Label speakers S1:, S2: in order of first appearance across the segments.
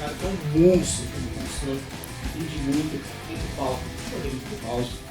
S1: cara que é um monstro como consultor, entende muito, muito palco, podemos pro palco.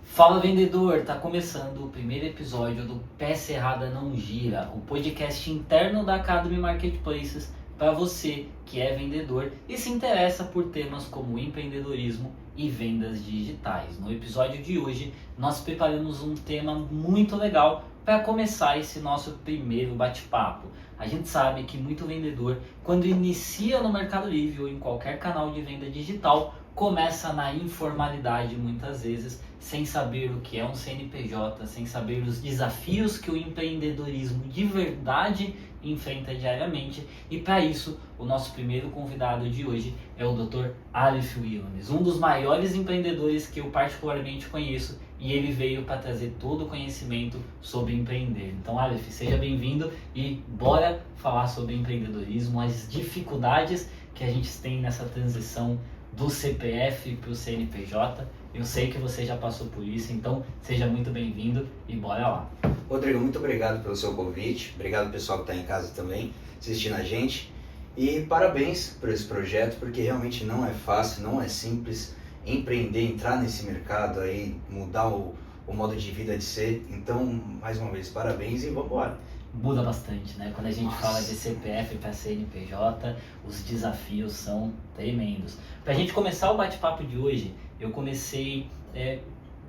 S2: Fala vendedor, tá começando o primeiro episódio do Peça Errada Não Gira, o podcast interno da Academy Marketplaces para você que é vendedor e se interessa por temas como empreendedorismo e vendas digitais. No episódio de hoje nós preparamos um tema muito legal para começar esse nosso primeiro bate-papo. A gente sabe que muito vendedor, quando inicia no Mercado Livre ou em qualquer canal de venda digital, começa na informalidade muitas vezes, sem saber o que é um CNPJ, sem saber os desafios que o empreendedorismo de verdade enfrenta diariamente. E para isso, o nosso primeiro convidado de hoje é o Dr. Aleph Williams, um dos maiores empreendedores que eu particularmente conheço, e ele veio para trazer todo o conhecimento sobre empreender. Então, Aleph, seja bem-vindo e bora falar sobre empreendedorismo, as dificuldades que a gente tem nessa transição do CPF para o CNPJ. Eu sei que você já passou por isso, então seja muito bem-vindo e bora lá.
S3: Rodrigo, muito obrigado pelo seu convite, obrigado pessoal que está em casa também, assistindo a gente, e parabéns por esse projeto, porque realmente não é fácil, não é simples empreender, entrar nesse mercado aí, mudar o modo de vida de ser. Então, mais uma vez, parabéns e vamos embora.
S2: Muda bastante, né? Quando a gente fala de CPF para CNPJ, os desafios são tremendos. Para a gente começar o bate-papo de hoje, eu comecei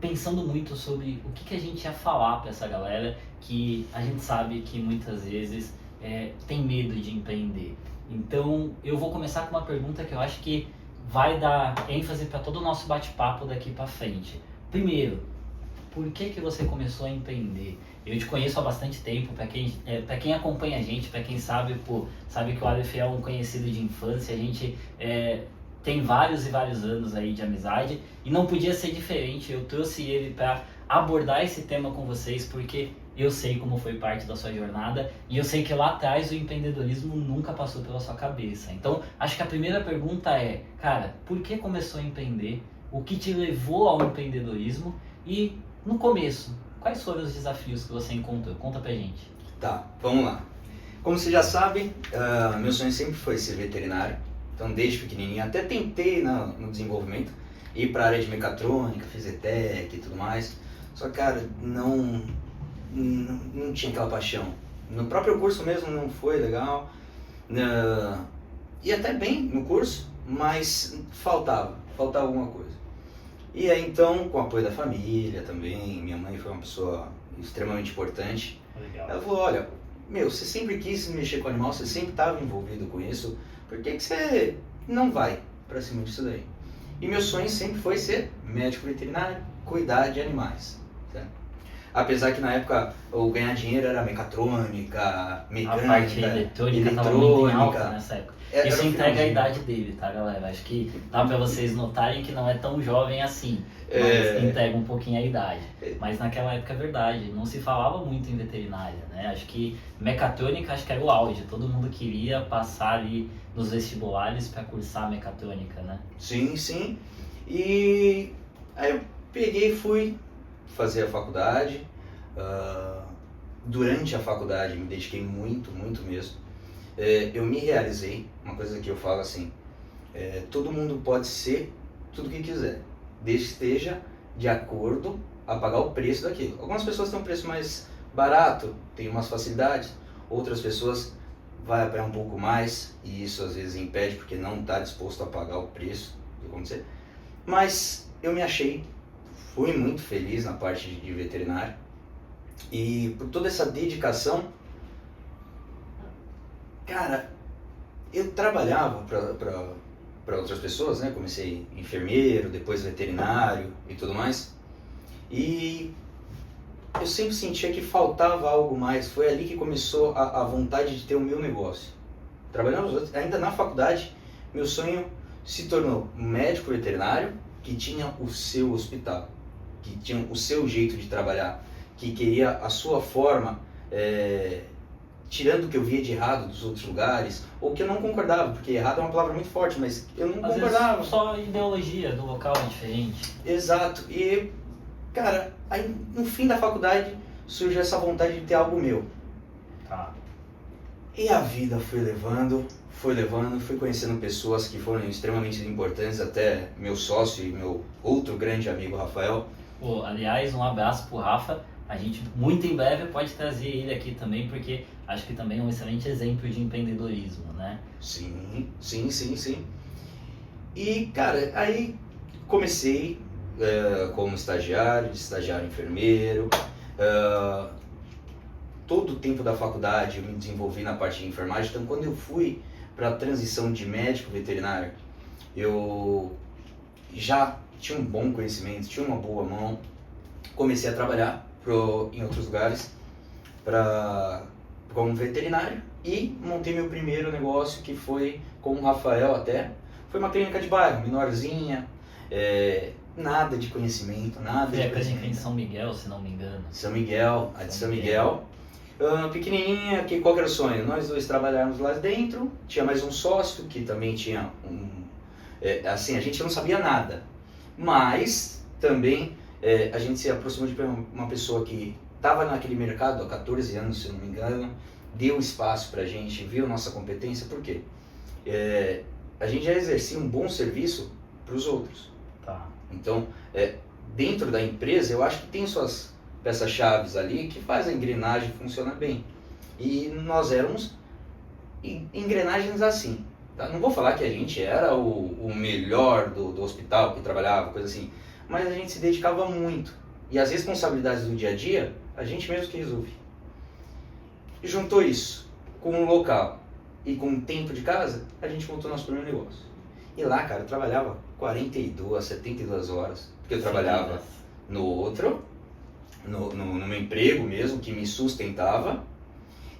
S2: pensando muito sobre o que a gente ia falar para essa galera que a gente sabe que muitas vezes tem medo de empreender. Então, eu vou começar com uma pergunta que eu acho que vai dar ênfase para todo o nosso bate-papo daqui para frente. Primeiro, por que você começou a empreender? Eu te conheço há bastante tempo, para quem acompanha a gente, para quem sabe, sabe que o Aleph é um conhecido de infância, a gente tem vários e vários anos aí de amizade e não podia ser diferente. Eu trouxe ele para abordar esse tema com vocês porque eu sei como foi parte da sua jornada e eu sei que lá atrás o empreendedorismo nunca passou pela sua cabeça. Então, acho que a primeira pergunta é, cara, por que começou a empreender? O que te levou ao empreendedorismo? E, no começo, quais foram os desafios que você encontrou? Conta pra gente.
S3: Tá, vamos lá. Como você já sabe, meu sonho sempre foi ser veterinário. Então, desde pequenininho, até tentei no desenvolvimento ir para a área de mecatrônica, fiz ETEC e tudo mais. Só que, cara, não tinha aquela paixão. No próprio curso mesmo não foi legal. E até bem no curso, mas faltava alguma coisa. E aí, então, com o apoio da família também, minha mãe foi uma pessoa extremamente importante.
S2: Legal.
S3: Ela falou, olha, você sempre quis mexer com animal, você sempre estava envolvido com isso, por que você não vai para cima disso daí? E meu sonho sempre foi ser médico veterinário, cuidar de animais, certo? Apesar que na época o ganhar dinheiro era mecatrônica, mecânica,
S2: A parte eletrônica estava muito em alta nessa época. Isso entrega a idade dele, tá, galera? Acho que dá pra vocês notarem que não é tão jovem assim, mas entrega um pouquinho a idade. Mas naquela época é verdade, não se falava muito em veterinária, né? Acho que mecatrônica era o auge, todo mundo queria passar ali nos vestibulares para cursar mecatrônica, né?
S3: Sim, sim. E aí eu peguei e fui fazer a faculdade. Durante a faculdade me dediquei muito, muito mesmo. Eu me realizei, uma coisa que eu falo assim, todo mundo pode ser tudo que quiser, desde que esteja de acordo a pagar o preço daquilo. Algumas pessoas têm um preço mais barato, têm umas facilidades, outras pessoas vai apanhar um pouco mais e isso às vezes impede porque não está disposto a pagar o preço do que acontecer. Mas eu me achei, fui muito feliz na parte de veterinário e por toda essa dedicação. Cara, eu trabalhava para outras pessoas, né? Comecei enfermeiro, depois veterinário e tudo mais. E eu sempre sentia que faltava algo mais. Foi ali que começou a vontade de ter o meu negócio. Trabalhando ainda na faculdade, meu sonho se tornou um médico veterinário que tinha o seu hospital, que tinha o seu jeito de trabalhar, que queria a sua forma tirando o que eu via de errado dos outros lugares, ou que eu não concordava, porque errado é uma palavra muito forte, mas eu não
S2: Às
S3: concordava.
S2: vezes só a ideologia do local é diferente.
S3: Exato. E, cara, aí no fim da faculdade surgiu essa vontade de ter algo meu.
S2: Tá.
S3: E a vida foi levando, fui conhecendo pessoas que foram extremamente importantes, até meu sócio e meu outro grande amigo, Rafael.
S2: Pô, aliás, um abraço pro Rafa. A gente muito em breve pode trazer ele aqui também, porque acho que também é um excelente exemplo de empreendedorismo, né?
S3: Sim. E, cara, aí comecei como estagiário enfermeiro. Todo o tempo da faculdade eu me desenvolvi na parte de enfermagem, então quando eu fui para a transição de médico veterinário, eu já tinha um bom conhecimento, tinha uma boa mão, comecei a trabalhar em outros lugares como veterinário e montei meu primeiro negócio, que foi com o Rafael até. Foi uma clínica de bairro, menorzinha, nada de conhecimento, nada
S2: Foi
S3: de
S2: a clínica em
S3: conhecimento.
S2: São Miguel, se não me engano.
S3: São Miguel, a de São Miguel. Pequenininha, qual que era o sonho? Nós dois trabalháramos lá dentro, tinha mais um sócio que também tinha assim, a gente não sabia nada, mas também a gente se aproximou de uma pessoa que estava naquele mercado há 14 anos, se não me engano, deu espaço pra gente, viu nossa competência, por quê? A gente já exercia um bom serviço para os outros.
S2: Tá.
S3: Então, dentro da empresa, eu acho que tem suas peças-chaves ali que faz a engrenagem funcionar bem. E nós éramos engrenagens assim. Tá? Não vou falar que a gente era o melhor do hospital que trabalhava, coisa assim, mas a gente se dedicava muito. E as responsabilidades do dia a dia, a gente mesmo que resolve. E juntou isso com o local e com o tempo de casa, a gente montou nosso primeiro negócio. E lá, cara, eu trabalhava 42, 72 horas, porque eu trabalhava no meu emprego mesmo, que me sustentava,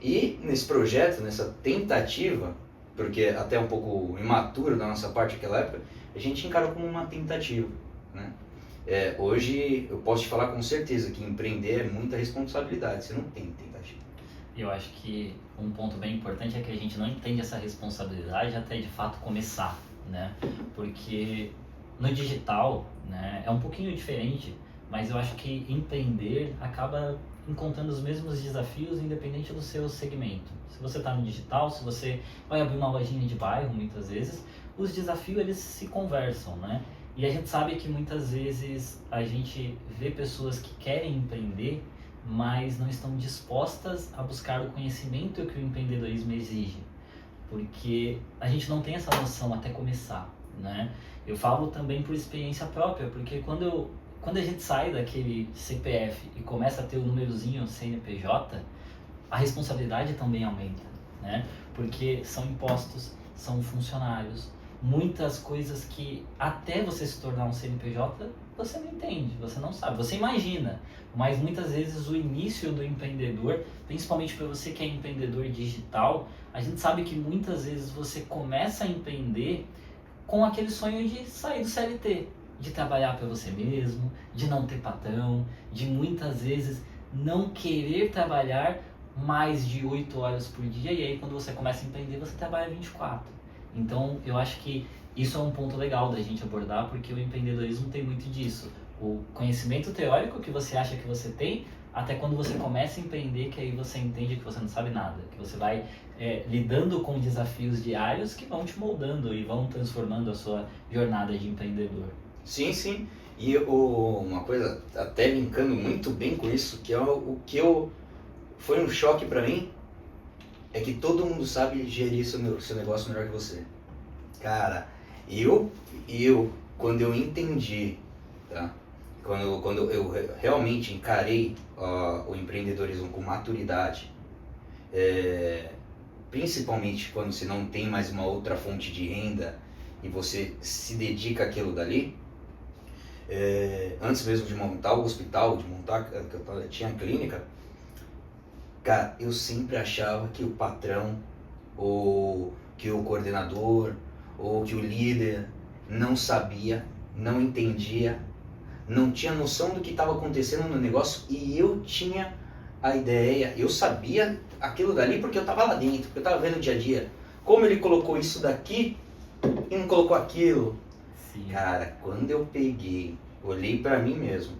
S3: e nesse projeto, nessa tentativa, porque até um pouco imaturo da nossa parte naquela época, a gente encarou como uma tentativa, né? Hoje eu posso te falar com certeza que empreender é muita responsabilidade, você não tem tentativa.
S2: Eu acho que um ponto bem importante é que a gente não entende essa responsabilidade até de fato começar, né? Porque no digital, né, é um pouquinho diferente, mas eu acho que empreender acaba encontrando os mesmos desafios independente do seu segmento. Se você está no digital, se você vai abrir uma lojinha de bairro, muitas vezes, os desafios eles se conversam, né? E a gente sabe que muitas vezes a gente vê pessoas que querem empreender, mas não estão dispostas a buscar o conhecimento que o empreendedorismo exige, porque a gente não tem essa noção até começar, né? Eu falo também por experiência própria, porque quando a gente sai daquele CPF e começa a ter o númerozinho CNPJ, a responsabilidade também aumenta, né? Porque são impostos, são funcionários, muitas coisas que até você se tornar um CNPJ, você não entende, você não sabe, você imagina, mas muitas vezes o início do empreendedor, principalmente para você que é empreendedor digital, a gente sabe que muitas vezes você começa a empreender com aquele sonho de sair do CLT, de trabalhar para você mesmo, de não ter patrão, de muitas vezes não querer trabalhar mais de 8 horas por dia, e aí quando você começa a empreender você trabalha 24. Então eu acho que isso é um ponto legal da gente abordar, porque o empreendedorismo tem muito disso. O conhecimento teórico que você acha que você tem, até quando você começa a empreender, que aí você entende que você não sabe nada, que você vai lidando com desafios diários que vão te moldando e vão transformando a sua jornada de empreendedor.
S3: Sim. E uma coisa, até linkando muito bem com isso, que é o que foi um choque pra mim, é que todo mundo sabe gerir seu negócio melhor que você. Cara, eu quando eu entendi, tá? Quando eu realmente encarei o empreendedorismo com maturidade, principalmente quando você não tem mais uma outra fonte de renda e você se dedica àquilo dali, antes mesmo de montar o hospital, que eu tinha a clínica, cara, eu sempre achava que o patrão, ou que o coordenador, ou que o líder não sabia, não entendia, não tinha noção do que estava acontecendo no negócio, e eu tinha a ideia, eu sabia aquilo dali porque eu estava lá dentro, porque eu estava vendo o dia a dia. Como ele colocou isso daqui e não colocou aquilo.
S2: Sim.
S3: Cara, quando eu peguei, olhei pra mim mesmo,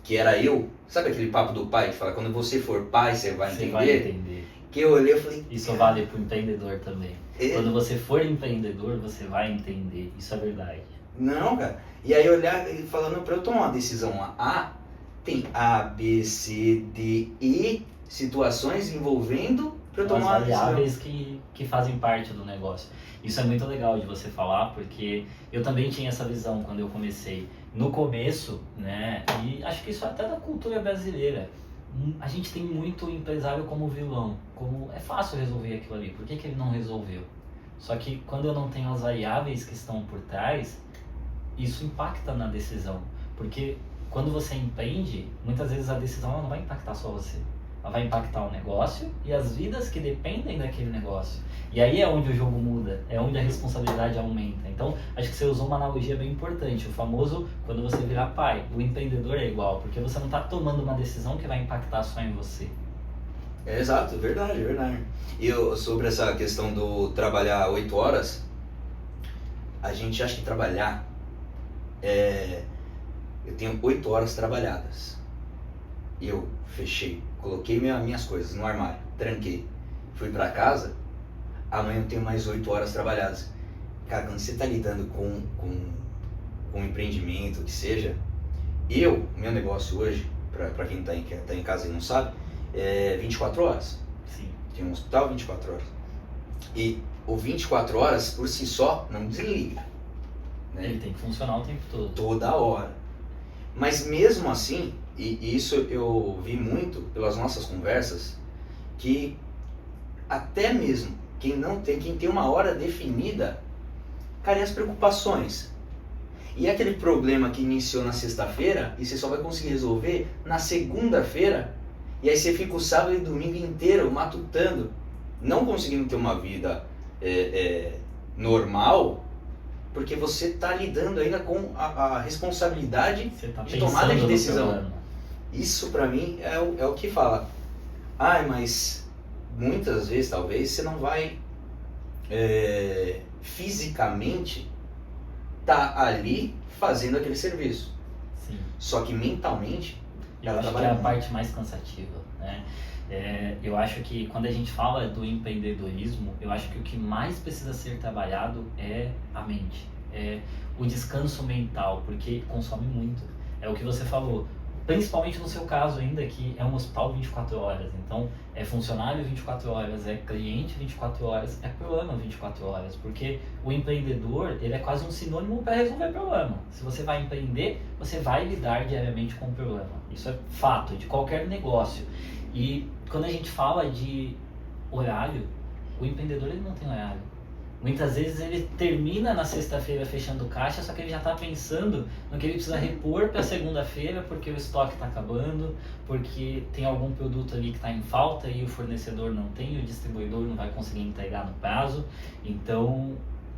S3: que era eu, sabe aquele papo do pai que fala, quando você for pai, você vai
S2: Você
S3: entender?
S2: vai entender.
S3: Que eu olhei e falei,
S2: Isso vale para o empreendedor também.
S3: É.
S2: Quando você for empreendedor, você vai entender. Isso é verdade.
S3: não, cara. E aí olhar e falando pra eu tomar uma decisão A, tem A, B, C, D, E situações envolvendo pra eu
S2: São as
S3: tomar uma decisão.
S2: variáveis que fazem parte do negócio. Isso é muito legal de você falar, porque eu também tinha essa visão quando eu comecei. No começo, né, e acho que isso é até da cultura brasileira, a gente tem muito empresário como vilão, como é fácil resolver aquilo ali, por que que ele não resolveu? Só que quando eu não tenho as variáveis que estão por trás, isso impacta na decisão, porque quando você empreende, muitas vezes a decisão ela não vai impactar só você, ela vai impactar o negócio e as vidas que dependem daquele negócio. E aí é onde o jogo muda, é onde a responsabilidade aumenta. Então, acho que você usou uma analogia bem importante, o famoso, quando você virar pai, o empreendedor é igual, porque você não está tomando uma decisão que vai impactar só em você.
S3: É, exato, verdade, verdade. E sobre essa questão do trabalhar 8 horas, a gente acha que trabalhar eu tenho 8 horas trabalhadas. Eu fechei, coloquei minhas coisas no armário, tranquei, fui pra casa, amanhã eu tenho mais 8 horas trabalhadas. Cara, quando você tá lidando com um empreendimento, que seja, meu negócio hoje, pra quem tá em casa e não sabe, é 24 horas.
S2: Sim.
S3: Tem um hospital 24 horas. E o 24 horas, por si só, não desliga. Né?
S2: Ele tem que funcionar o tempo todo.
S3: Toda hora. Mas mesmo assim, e isso eu vi muito pelas nossas conversas, que até mesmo quem tem uma hora definida, cara, e as preocupações? E aquele problema que iniciou na sexta-feira e você só vai conseguir resolver na segunda-feira, e aí você fica o sábado e domingo inteiro matutando, não conseguindo ter uma vida normal, porque você está lidando ainda com a responsabilidade
S2: Você tá
S3: de tomada de
S2: pensando no
S3: decisão.
S2: problema.
S3: Isso pra mim é o que fala. Mas muitas vezes talvez você não vai fisicamente tá ali fazendo aquele serviço.
S2: Sim.
S3: Só que mentalmente
S2: Eu acho que é a parte mais cansativa, né? Eu acho que quando a gente fala do empreendedorismo, eu acho que o que mais precisa ser trabalhado é a mente, é o descanso mental, porque consome muito. É o que você falou, principalmente no seu caso ainda, que é um hospital 24 horas, então é funcionário 24 horas, é cliente 24 horas, é problema 24 horas, porque o empreendedor, ele é quase um sinônimo para resolver problema. Se você vai empreender, você vai lidar diariamente com o problema. Isso é fato de qualquer negócio. E quando a gente fala de horário, o empreendedor ele não tem horário. Muitas vezes ele termina na sexta-feira fechando caixa, só que ele já está pensando no que ele precisa repor para segunda-feira, porque o estoque está acabando, porque tem algum produto ali que está em falta e o fornecedor não tem, o distribuidor não vai conseguir entregar no prazo. Então,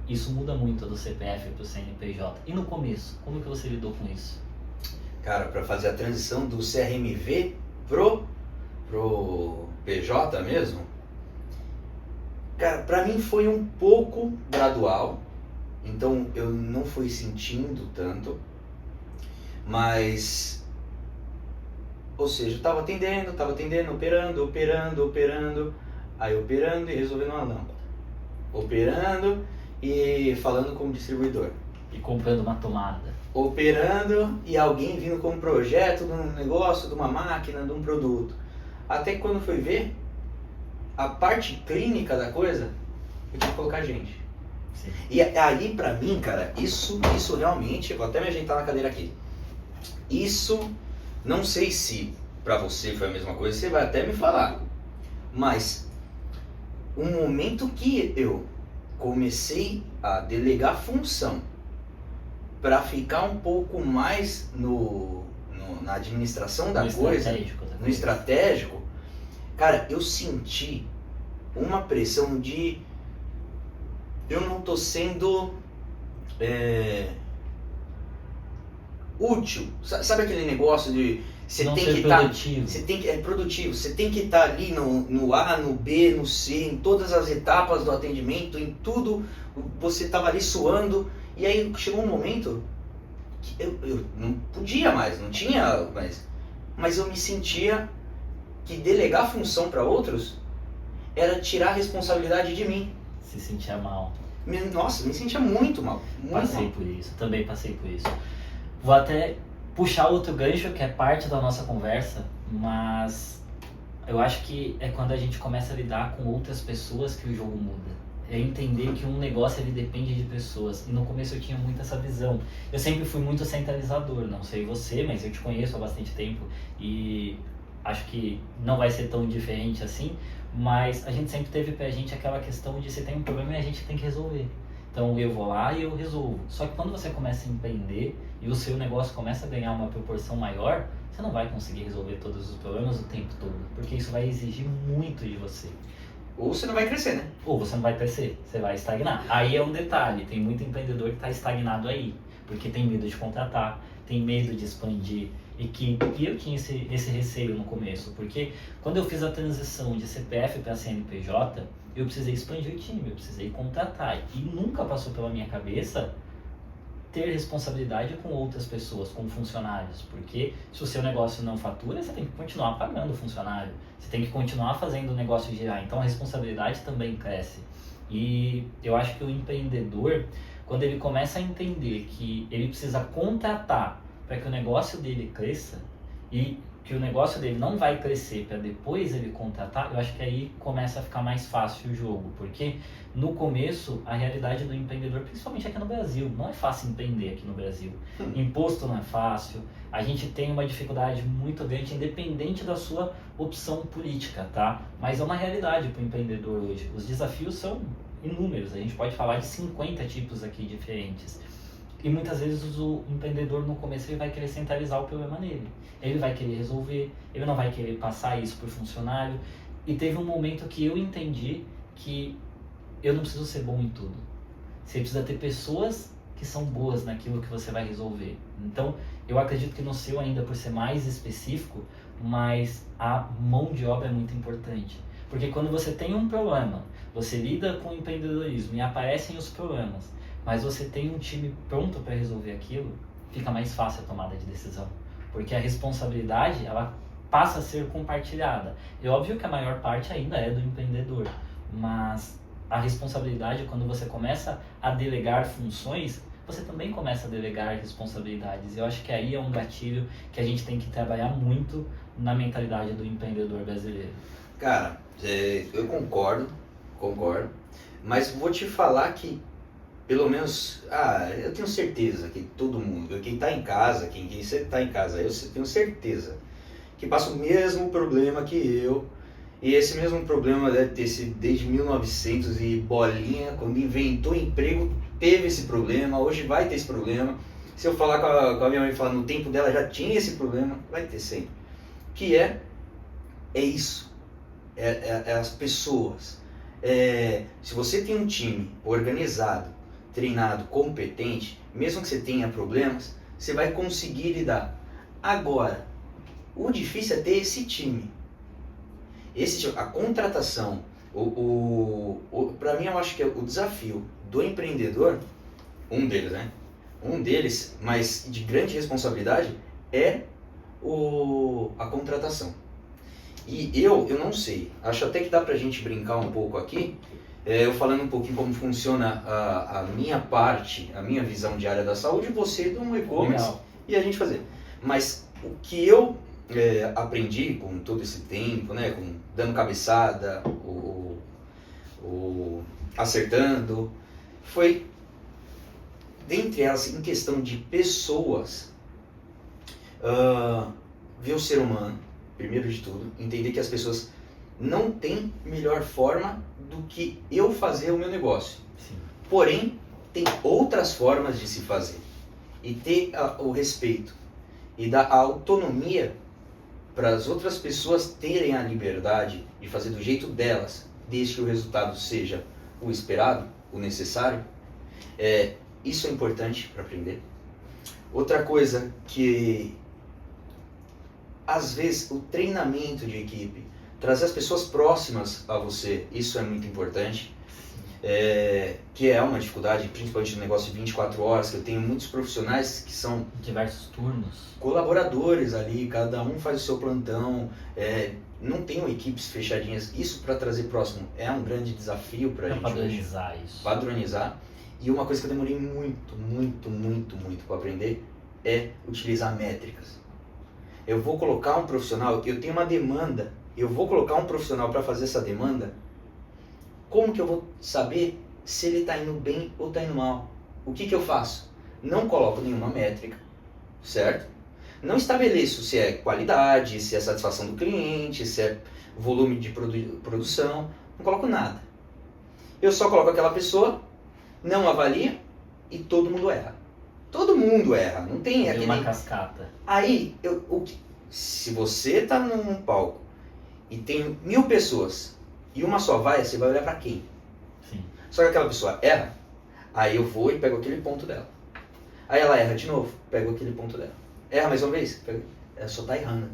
S2: isso muda muito do CPF para o CNPJ. E no começo, como que você lidou com isso?
S3: Cara, para fazer a transição do CRMV pro PJ mesmo, cara, pra mim foi um pouco gradual, então eu não fui sentindo tanto, mas, ou seja, eu tava atendendo, operando, aí operando e resolvendo uma lâmpada, operando e falando com o distribuidor.
S2: E comprando uma tomada.
S3: Operando e alguém vindo com um projeto de um negócio, de uma máquina, de um produto. Até que quando foi ver, a parte clínica da coisa, eu tinha que colocar gente.
S2: Sim.
S3: E aí pra mim, cara, isso realmente, eu vou até me ajeitar na cadeira aqui. Isso, não sei se pra você foi a mesma coisa, você vai até me falar. Mas, o momento que eu comecei a delegar função para ficar um pouco mais na administração da coisa, no estratégico, cara, eu senti uma pressão de eu não tô sendo útil. Sabe aquele negócio de Você
S2: não
S3: tem
S2: ser
S3: que estar
S2: produtivo.
S3: produtivo, você tem que estar ali no A, no B, no C, em todas as etapas do atendimento, em tudo, você estava ali suando, e aí chegou um momento que eu não podia mais, não tinha mais, mas eu me sentia que delegar função para outros era tirar a responsabilidade de mim.
S2: Se sentia mal.
S3: Nossa, me sentia muito mal. Muito
S2: Passei
S3: mal.
S2: por isso, também passei por isso. Vou até puxar outro gancho que é parte da nossa conversa, mas eu acho que é quando a gente começa a lidar com outras pessoas que o jogo muda. É entender que um negócio ele depende de pessoas. E no começo eu tinha muito essa visão. Eu sempre fui muito centralizador, não sei você, mas eu te conheço há bastante tempo e acho que não vai ser tão diferente assim, mas a gente sempre teve pra gente aquela questão de se tem um problema e a gente tem que resolver. Então eu vou lá e eu resolvo. Só que quando você começa a empreender e o seu negócio começa a ganhar uma proporção maior, você não vai conseguir resolver todos os problemas o tempo todo, porque isso vai exigir muito de você.
S3: Ou você não vai crescer, né?
S2: Ou você não vai crescer, você vai estagnar. Aí é um detalhe, tem muito empreendedor que está estagnado aí, porque tem medo de contratar, tem medo de expandir equipe. E eu tinha esse receio no começo, porque quando eu fiz a transição de CPF para CNPJ, eu precisei expandir o time, eu precisei contratar. E nunca passou pela minha cabeça ter responsabilidade com outras pessoas, com funcionários, porque se o seu negócio não fatura, você tem que continuar pagando o funcionário, você tem que continuar fazendo o negócio girar, então a responsabilidade também cresce. E eu acho que o empreendedor, quando ele começa a entender que ele precisa contratar para que o negócio dele cresça e que o negócio dele não vai crescer para depois ele contratar, eu acho que aí começa a ficar mais fácil o jogo, porque no começo a realidade do empreendedor, principalmente aqui no Brasil, não é fácil empreender aqui no Brasil. Imposto não é fácil, a gente tem uma dificuldade muito grande, independente da sua opção política, tá? Mas é uma realidade para o empreendedor hoje. Os desafios são inúmeros, a gente pode falar de 50 tipos aqui diferentes. E muitas vezes o empreendedor no começo ele vai querer centralizar o problema nele. Ele vai querer resolver, ele não vai querer passar isso para o funcionário. E teve um momento que eu entendi que eu não preciso ser bom em tudo. Você precisa ter pessoas que são boas naquilo que você vai resolver. Então, eu acredito que no seu ainda por ser mais específico, mas a mão de obra é muito importante. Porque quando você tem um problema, você lida com o empreendedorismo e aparecem os problemas, mas você tem um time pronto para resolver aquilo, fica mais fácil a tomada de decisão. Porque a responsabilidade, ela passa a ser compartilhada. É óbvio que a maior parte ainda é do empreendedor, mas a responsabilidade, quando você começa a delegar funções, você também começa a delegar responsabilidades. Eu acho que aí é um gatilho que a gente tem que trabalhar muito na mentalidade do empreendedor brasileiro.
S3: Cara, eu concordo, mas vou te falar que pelo menos, eu tenho certeza que todo mundo, quem está em casa, quem sempre está em casa, eu tenho certeza que passa o mesmo problema que eu, e esse mesmo problema deve ter sido desde 1900 e bolinha, quando inventou emprego, teve esse problema, hoje vai ter esse problema. Se eu falar com a minha mãe, falar no tempo dela já tinha esse problema, vai ter sempre. Que é isso, é as pessoas. Se você tem um time organizado, treinado, competente, mesmo que você tenha problemas, você vai conseguir lidar. Agora, o difícil é ter esse time. A contratação, para mim eu acho que é o desafio do empreendedor, um deles, mas de grande responsabilidade, é a contratação. E eu não sei, acho até que dá pra gente brincar um pouco aqui, eu falando um pouquinho como funciona a minha parte, a minha visão de área da saúde, você do e-commerce e a gente fazer. Mas o que eu aprendi com todo esse tempo, né, dando cabeçada, acertando, foi, dentre elas, em questão de pessoas, ver o ser humano, primeiro de tudo, entender que as pessoas não tem melhor forma do que eu fazer o meu negócio.
S2: Sim.
S3: Porém, tem outras formas de se fazer. E ter o respeito e dar a autonomia para as outras pessoas terem a liberdade de fazer do jeito delas, desde que o resultado seja o esperado, o necessário. Isso é importante para aprender. Outra coisa que às vezes, o treinamento de equipe, trazer as pessoas próximas a você, isso é muito importante. Que é uma dificuldade, principalmente no negócio de 24 horas, que eu tenho muitos profissionais que são
S2: Diversos turnos.
S3: colaboradores ali, cada um faz o seu plantão, não tenho equipes fechadinhas. Isso para trazer próximo é um grande desafio para a
S2: Pra
S3: gente hoje.
S2: padronizar isso.
S3: Padronizar. E uma coisa que eu demorei muito para aprender é utilizar métricas. Eu vou colocar um profissional, eu tenho uma demanda, eu vou colocar um profissional para fazer essa demanda. Como que eu vou saber se ele está indo bem ou está indo mal? O que eu faço? Não coloco nenhuma métrica, certo? Não estabeleço se é qualidade, se é satisfação do cliente, se é volume de produção, não coloco nada. Eu só coloco aquela pessoa, não avalia e todo mundo erra. Todo mundo erra, não tem aquele...
S2: uma cascata.
S3: Aí, se você está num palco e tem 1000 pessoas e uma só vai, você vai olhar para quem?
S2: Sim.
S3: Só que aquela pessoa erra, aí eu vou e pego aquele ponto dela. Aí ela erra de novo, pego aquele ponto dela. Erra mais uma vez, ela só está errando.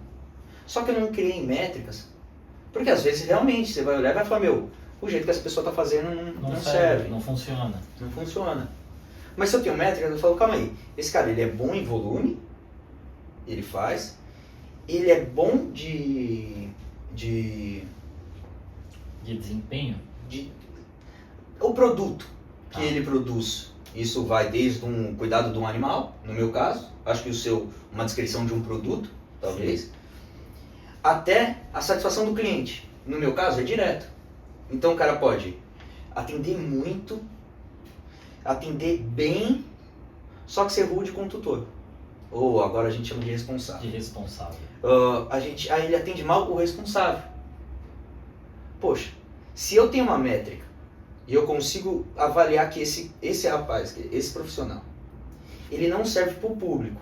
S3: Só que eu não criei métricas, porque às vezes realmente você vai olhar e vai falar, o jeito que essa pessoa está fazendo não serve.
S2: Não funciona.
S3: Não funciona. Mas se eu tenho métricas, eu falo, calma aí, esse cara ele é bom em volume, ele faz, ele é bom de
S2: desempenho?
S3: O produto que
S2: Ah.
S3: ele produz, isso vai desde um cuidado de um animal, no meu caso, acho que uma descrição de um produto, talvez,
S2: Sim.
S3: até a satisfação do cliente, no meu caso é direto. Então o cara pode atender muito, atender bem, só que ser rude com o tutor. Ou agora a gente chama de responsável.
S2: De responsável.
S3: Aí ele atende mal o responsável. Poxa, se eu tenho uma métrica e eu consigo avaliar que esse rapaz, esse profissional, ele não serve para o público,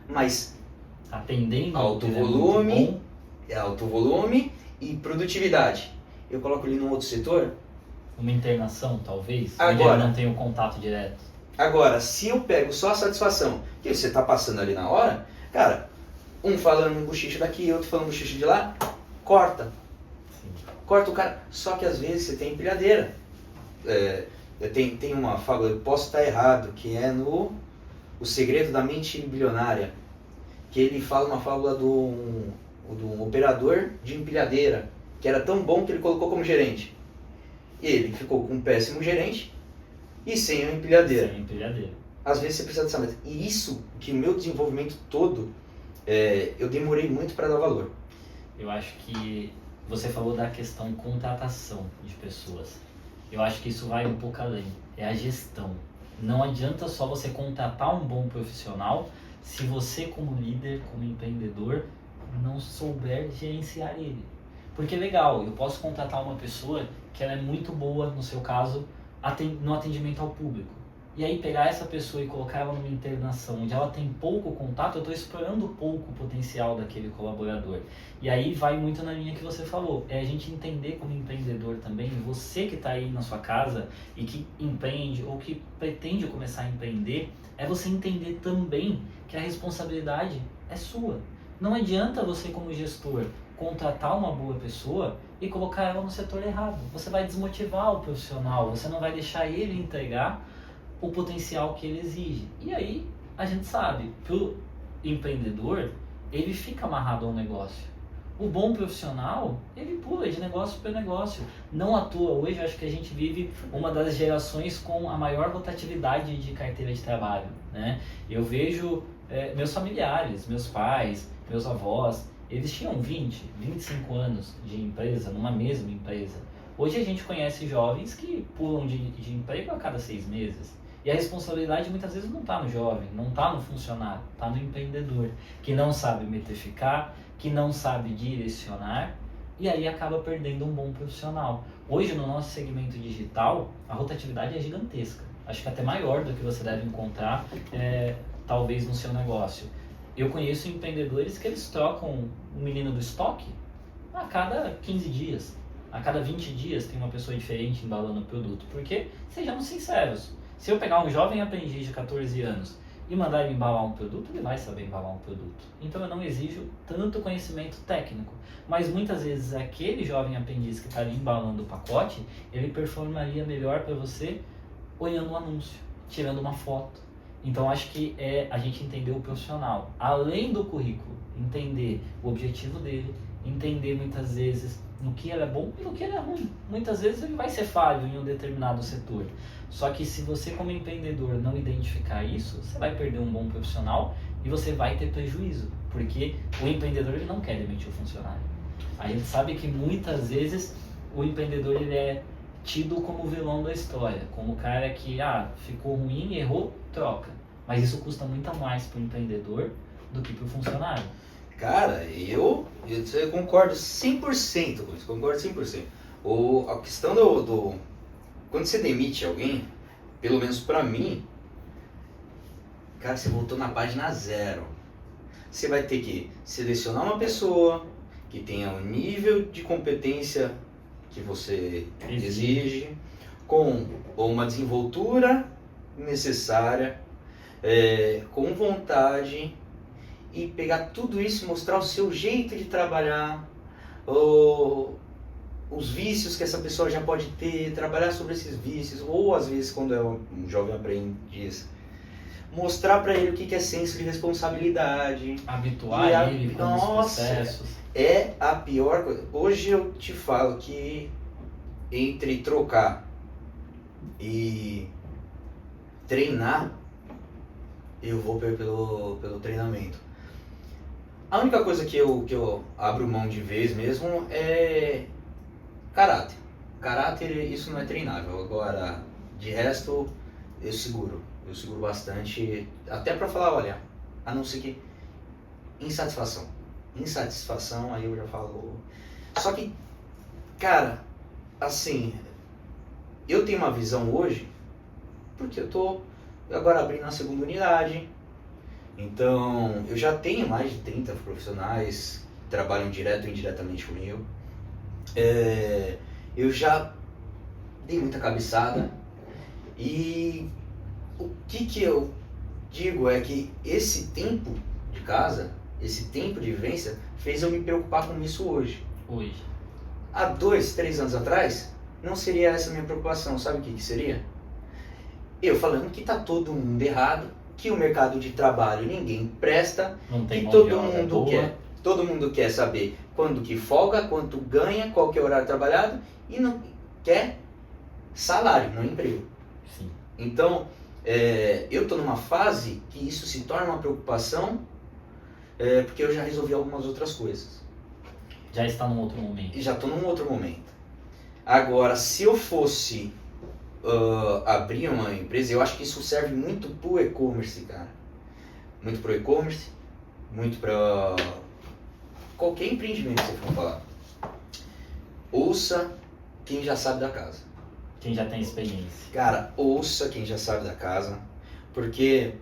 S3: mas
S2: Atendendo
S3: alto
S2: ele é muito
S3: alto
S2: bom.
S3: volume e produtividade. Eu coloco ele num outro setor.
S2: Uma internação, talvez, onde
S3: Agora-
S2: ele não tem o contato direto.
S3: Agora, se eu pego só a satisfação que você está passando ali na hora, cara, um falando um bochicho daqui, outro falando um bochicho de lá, corta.
S2: Sim.
S3: Corta o cara. Só que às vezes você tem empilhadeira. Tem uma fábula, eu posso estar errado, que é no O Segredo da Mente Bilionária, que ele fala uma fábula do operador de empilhadeira, que era tão bom que ele colocou como gerente. Ele ficou com um péssimo gerente e sem a empilhadeira.
S2: Sem empilhadeira.
S3: Às vezes você precisa dessa meta. E isso, que o meu desenvolvimento todo, eu demorei muito para dar valor.
S2: Eu acho que você falou da questão contratação de pessoas. Eu acho que isso vai um pouco além. É a gestão. Não adianta só você contratar um bom profissional se você, como líder, como empreendedor, não souber gerenciar ele. Porque legal, eu posso contratar uma pessoa que ela é muito boa, no seu caso, no atendimento ao público. E aí pegar essa pessoa e colocar ela numa internação onde ela tem pouco contato, eu estou explorando pouco o potencial daquele colaborador. E aí vai muito na linha que você falou, é a gente entender como empreendedor também, você que está aí na sua casa e que empreende ou que pretende começar a empreender, é você entender também que a responsabilidade é sua. Não adianta você, como gestor, contratar uma boa pessoa e colocar ela no setor errado. Você vai desmotivar o profissional, você não vai deixar ele entregar o potencial que ele exige. E aí, a gente sabe, pro empreendedor, ele fica amarrado ao negócio. O bom profissional, ele pula de negócio para negócio. Não à toa, hoje eu acho que a gente vive uma das gerações com a maior rotatividade de carteira de trabalho, né? Eu vejo meus familiares, meus pais, meus avós, eles tinham 20, 25 anos de empresa, numa mesma empresa. Hoje a gente conhece jovens que pulam de emprego a cada 6 meses. E a responsabilidade muitas vezes não está no jovem, não está no funcionário, está no empreendedor, que não sabe metrificar, que não sabe direcionar e aí acaba perdendo um bom profissional. Hoje no nosso segmento digital, a rotatividade é gigantesca. Acho que até maior do que você deve encontrar, talvez no seu negócio. Eu conheço empreendedores que eles trocam o menino do estoque a cada 15 dias. A cada 20 dias tem uma pessoa diferente embalando o produto. Porque, sejamos sinceros, se eu pegar um jovem aprendiz de 14 anos e mandar ele embalar um produto, ele vai saber embalar um produto. Então eu não exijo tanto conhecimento técnico, mas muitas vezes aquele jovem aprendiz que está ali embalando o pacote, ele performaria melhor para você olhando o anúncio, tirando uma foto. Então acho que é a gente entender o profissional, além do currículo, entender o objetivo dele, entender muitas vezes no que ele é bom e no que ele é ruim. Muitas vezes ele vai ser falho em um determinado setor. Só que se você como empreendedor não identificar isso, você vai perder um bom profissional e você vai ter prejuízo, porque o empreendedor ele não quer demitir o funcionário. A gente sabe que muitas vezes o empreendedor ele é tido como o vilão da história, como o cara que ficou ruim, errou, troca. Mas isso custa muito mais para o empreendedor do que para o funcionário.
S3: Cara, eu concordo 100% com isso, concordo 100%. A questão quando você demite alguém, pelo menos pra mim, cara, você voltou na página 0. Você vai ter que selecionar uma pessoa que tenha o nível de competência que você exige, com uma desenvoltura necessária, com vontade, e pegar tudo isso e mostrar o seu jeito de trabalhar, os vícios que essa pessoa já pode ter, trabalhar sobre esses vícios, ou às vezes quando é um jovem aprendiz, mostrar para ele o que é senso de responsabilidade,
S2: habituar ele com os processos.
S3: É a pior coisa. Hoje eu te falo que entre trocar e treinar, eu vou pelo treinamento. A única coisa que eu abro mão de vez mesmo é caráter. Caráter, isso não é treinável. Agora, de resto, eu seguro bastante. Até pra falar, olha, a não ser que insatisfação, aí eu já falo. Só que, cara, assim, eu tenho uma visão hoje, porque eu tô agora abrindo a segunda unidade. Então, eu já tenho mais de 30 profissionais que trabalham direto ou indiretamente comigo. Eu já dei muita cabeçada. E o que eu digo é que esse tempo de casa, esse tempo de vivência, fez eu me preocupar com isso hoje. Há 2, 3 anos atrás, não seria essa a minha preocupação. Sabe o que seria? Eu falando que tá todo mundo errado, que o mercado de trabalho ninguém presta, que todo mundo quer saber quando que folga, quanto ganha, qual que é o horário trabalhado, e não quer salário, não emprego.
S2: Sim.
S3: Então, eu estou numa fase que isso se torna uma preocupação, porque eu já resolvi algumas outras coisas.
S2: Já está num outro momento.
S3: E já estou num outro momento. Agora, se eu fosse abrir uma empresa, eu acho que isso serve muito pro e-commerce, cara. Muito pro e-commerce, muito para qualquer empreendimento que você for falar. Ouça quem já sabe da casa.
S2: Quem já tem experiência.
S3: Cara, ouça quem já sabe da casa, porque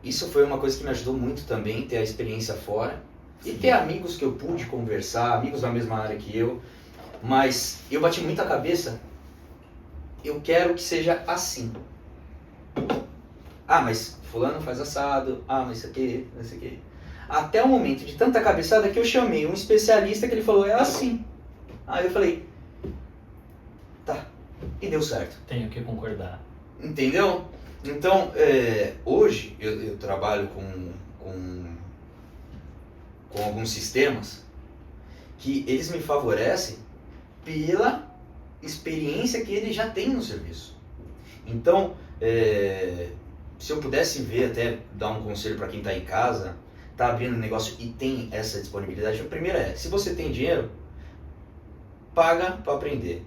S3: isso foi uma coisa que me ajudou muito também, ter a experiência fora. Sim. E ter amigos que eu pude conversar, amigos da mesma área que eu. Mas eu bati muita cabeça. Eu quero que seja assim. Mas fulano faz assado. Mas isso aqui. Até o momento de tanta cabeçada que eu chamei um especialista que ele falou, é assim. Aí eu falei, tá. E deu certo.
S2: Tenho que concordar.
S3: Entendeu? Então, hoje eu trabalho com alguns sistemas que eles me favorecem pela experiência que ele já tem no serviço. Então, se eu pudesse ver, até dar um conselho para quem está em casa, está abrindo um negócio e tem essa disponibilidade, o primeiro se você tem dinheiro, paga para aprender.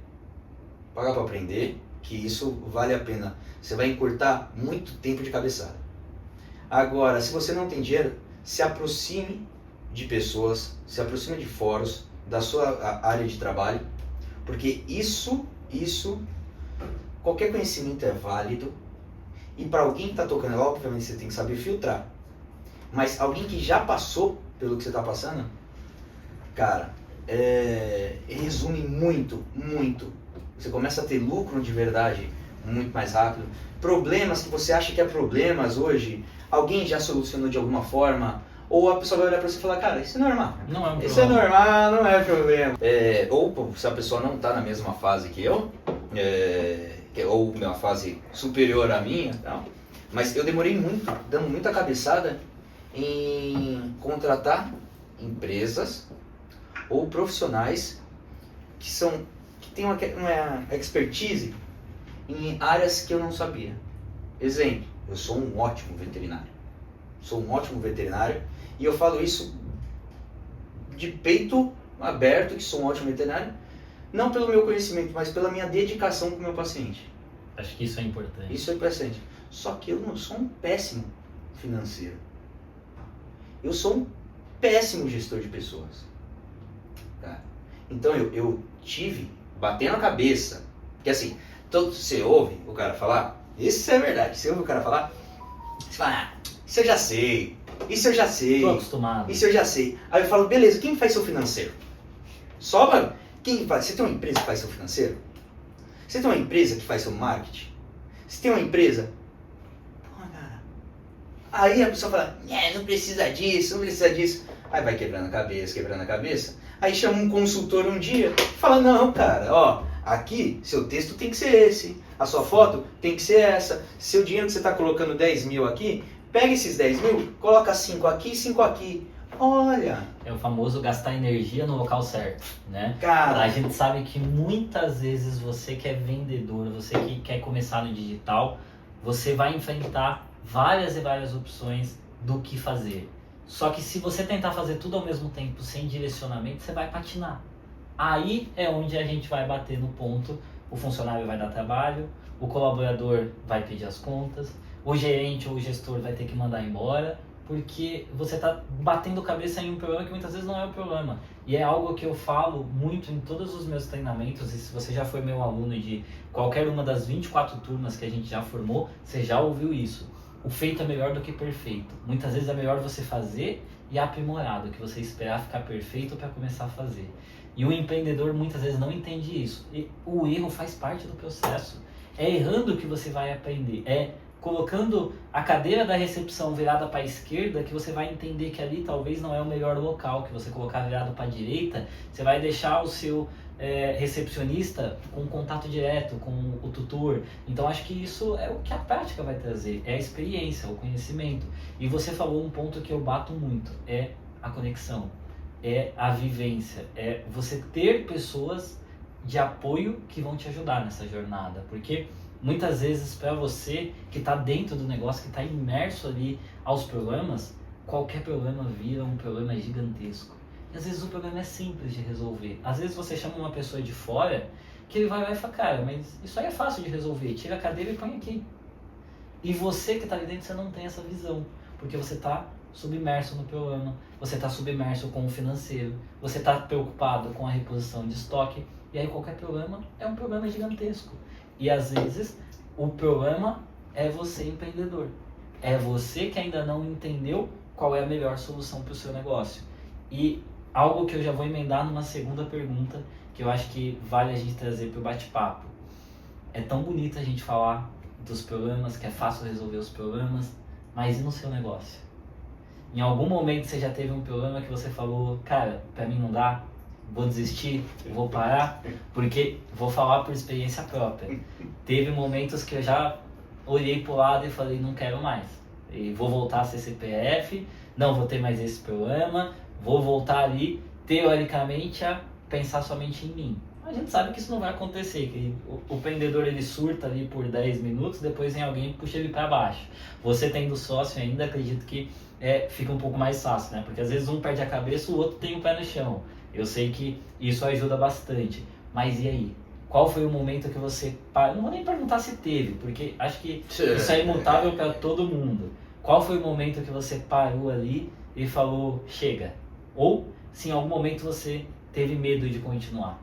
S3: Paga para aprender, que isso vale a pena. Você vai encurtar muito tempo de cabeçada. Agora, se você não tem dinheiro, se aproxime de pessoas, se aproxime de fóruns, da sua área de trabalho, porque isso, qualquer conhecimento é válido, e para alguém que está tocando, obviamente você tem que saber filtrar, mas alguém que já passou pelo que você está passando, cara, resume muito, você começa a ter lucro de verdade muito mais rápido. Problemas que você acha que é problemas hoje, alguém já solucionou de alguma forma, ou a pessoa vai olhar para você e falar, cara, isso é normal.
S2: Não é um
S3: Isso é
S2: problema.
S3: normal, não é problema. Ou se a pessoa não está na mesma fase que eu, ou uma fase superior à minha, não. Mas eu demorei muito, dando muita cabeçada em contratar empresas ou profissionais que têm uma expertise em áreas que eu não sabia. Exemplo, eu sou um ótimo veterinário. E eu falo isso de peito aberto, que sou um ótimo veterinário, não pelo meu conhecimento, mas pela minha dedicação com o meu paciente.
S2: Acho que isso é importante.
S3: Isso é importante. Só que eu não sou um péssimo financeiro. Eu sou um péssimo gestor de pessoas. Tá? Então eu tive, batendo a cabeça, porque assim, você ouve o cara falar, isso é verdade, você ouve o cara falar, você fala, isso eu já sei,
S2: Tô acostumado.
S3: isso eu já sei. Aí eu falo, beleza, quem faz seu financeiro? Só, mano, quem faz? Você tem uma empresa que faz seu financeiro? Você tem uma empresa que faz seu marketing? Você tem uma empresa? Pô, cara. Aí a pessoa fala, não precisa disso. Aí vai quebrando a cabeça. Aí chama um consultor um dia e fala, não, cara, ó, aqui seu texto tem que ser esse, a sua foto tem que ser essa, seu dinheiro que você está colocando 10 mil aqui, pega esses 10 mil, coloca 5 aqui e 5 aqui. Olha!
S2: É o famoso gastar energia no local certo, né?
S3: Cara,
S2: A gente sabe que muitas vezes você que é vendedor, você que quer começar no digital, você vai enfrentar várias e várias opções do que fazer. Só que se você tentar fazer tudo ao mesmo tempo, sem direcionamento, você vai patinar. Aí é onde a gente vai bater no ponto, o funcionário vai dar trabalho, o colaborador vai pedir as contas, o gerente ou o gestor vai ter que mandar embora, porque você está batendo cabeça em um problema que muitas vezes não é o problema. E é algo que eu falo muito em todos os meus treinamentos, e se você já foi meu aluno de qualquer uma das 24 turmas que a gente já formou, você já ouviu isso. O feito é melhor do que perfeito. Muitas vezes é melhor você fazer e aprimorar do que você esperar ficar perfeito para começar a fazer. E o empreendedor muitas vezes não entende isso. E o erro faz parte do processo. É errando que você vai aprender. É colocando a cadeira da recepção virada para a esquerda que você vai entender que ali talvez não é o melhor local. Que você colocar virado para a direita, você vai deixar o seu recepcionista com contato direto com o tutor. Então acho que isso é o que a prática vai trazer, é a experiência, o conhecimento. E você falou um ponto que eu bato muito, é a conexão, é a vivência, é você ter pessoas de apoio que vão te ajudar nessa jornada, porque muitas vezes para você que está dentro do negócio, que está imerso ali aos problemas, qualquer problema vira um problema gigantesco. E às vezes o problema é simples de resolver. Às vezes você chama uma pessoa de fora que ele vai lá e fala, cara, mas isso aí é fácil de resolver, tira a cadeira e põe aqui. E você que está ali dentro, você não tem essa visão, porque você está submerso no problema, você está submerso com o financeiro, você está preocupado com a reposição de estoque, e aí qualquer problema é um problema gigantesco. E às vezes o problema é você, empreendedor. É você que ainda não entendeu qual é a melhor solução para o seu negócio. E algo que eu já vou emendar numa segunda pergunta, que eu acho que vale a gente trazer para o bate-papo. É tão bonito a gente falar dos problemas, que é fácil resolver os problemas, mas e no seu negócio? Em algum momento você já teve um problema que você falou, cara, para mim não dá, vou desistir, vou parar, porque vou falar por experiência própria. Teve momentos que eu já olhei pro lado e falei, não quero mais. E vou voltar a ser CPF, não vou ter mais esse problema, vou voltar ali, teoricamente, a pensar somente em mim. A gente sabe que isso não vai acontecer, que o empreendedor ele surta ali por 10 minutos, depois vem alguém e puxa ele para baixo. Você tendo sócio ainda, acredito que fica um pouco mais fácil, né? Porque às vezes um perde a cabeça, o outro tem o pé no chão. Eu sei que isso ajuda bastante, mas e aí? Qual foi o momento que você parou? Não vou nem perguntar se teve, porque acho que isso é imutável para todo mundo. Qual foi o momento que você parou ali e falou, chega? Ou se em algum momento você teve medo de continuar?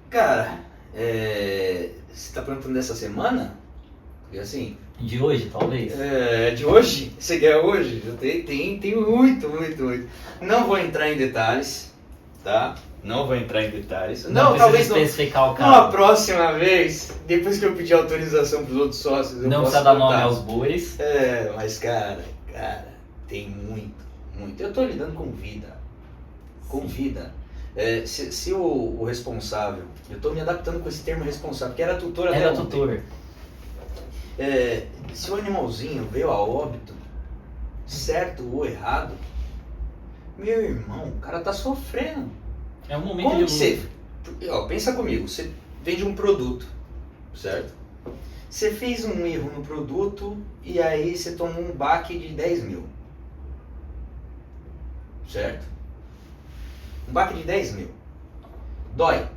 S3: Cara, você está perguntando dessa semana? Porque assim...
S2: De hoje, talvez?
S3: De hoje? Você quer hoje? Tem muito. Não vou entrar em detalhes, tá? Não vou entrar em detalhes.
S2: Não precisa
S3: talvez não.
S2: especificar o
S3: Uma
S2: carro.
S3: próxima vez, depois que eu pedir autorização pros outros sócios, eu
S2: Não
S3: posso
S2: precisa dar nome
S3: contar.
S2: aos bois.
S3: Mas cara, tem muito. Eu tô lidando com vida. Com vida. Se o responsável, eu tô me adaptando com esse termo responsável, porque era tutor até
S2: Era
S3: ontem.
S2: tutor.
S3: Se o animalzinho veio a óbito, certo ou errado, meu irmão, o cara tá sofrendo.
S2: É um momento
S3: Como
S2: de
S3: que
S2: luto.
S3: você... pensa comigo, você vende um produto, certo? Você fez um erro no produto e aí você tomou um baque de 10 mil. Certo? Um baque de 10 mil. Dói.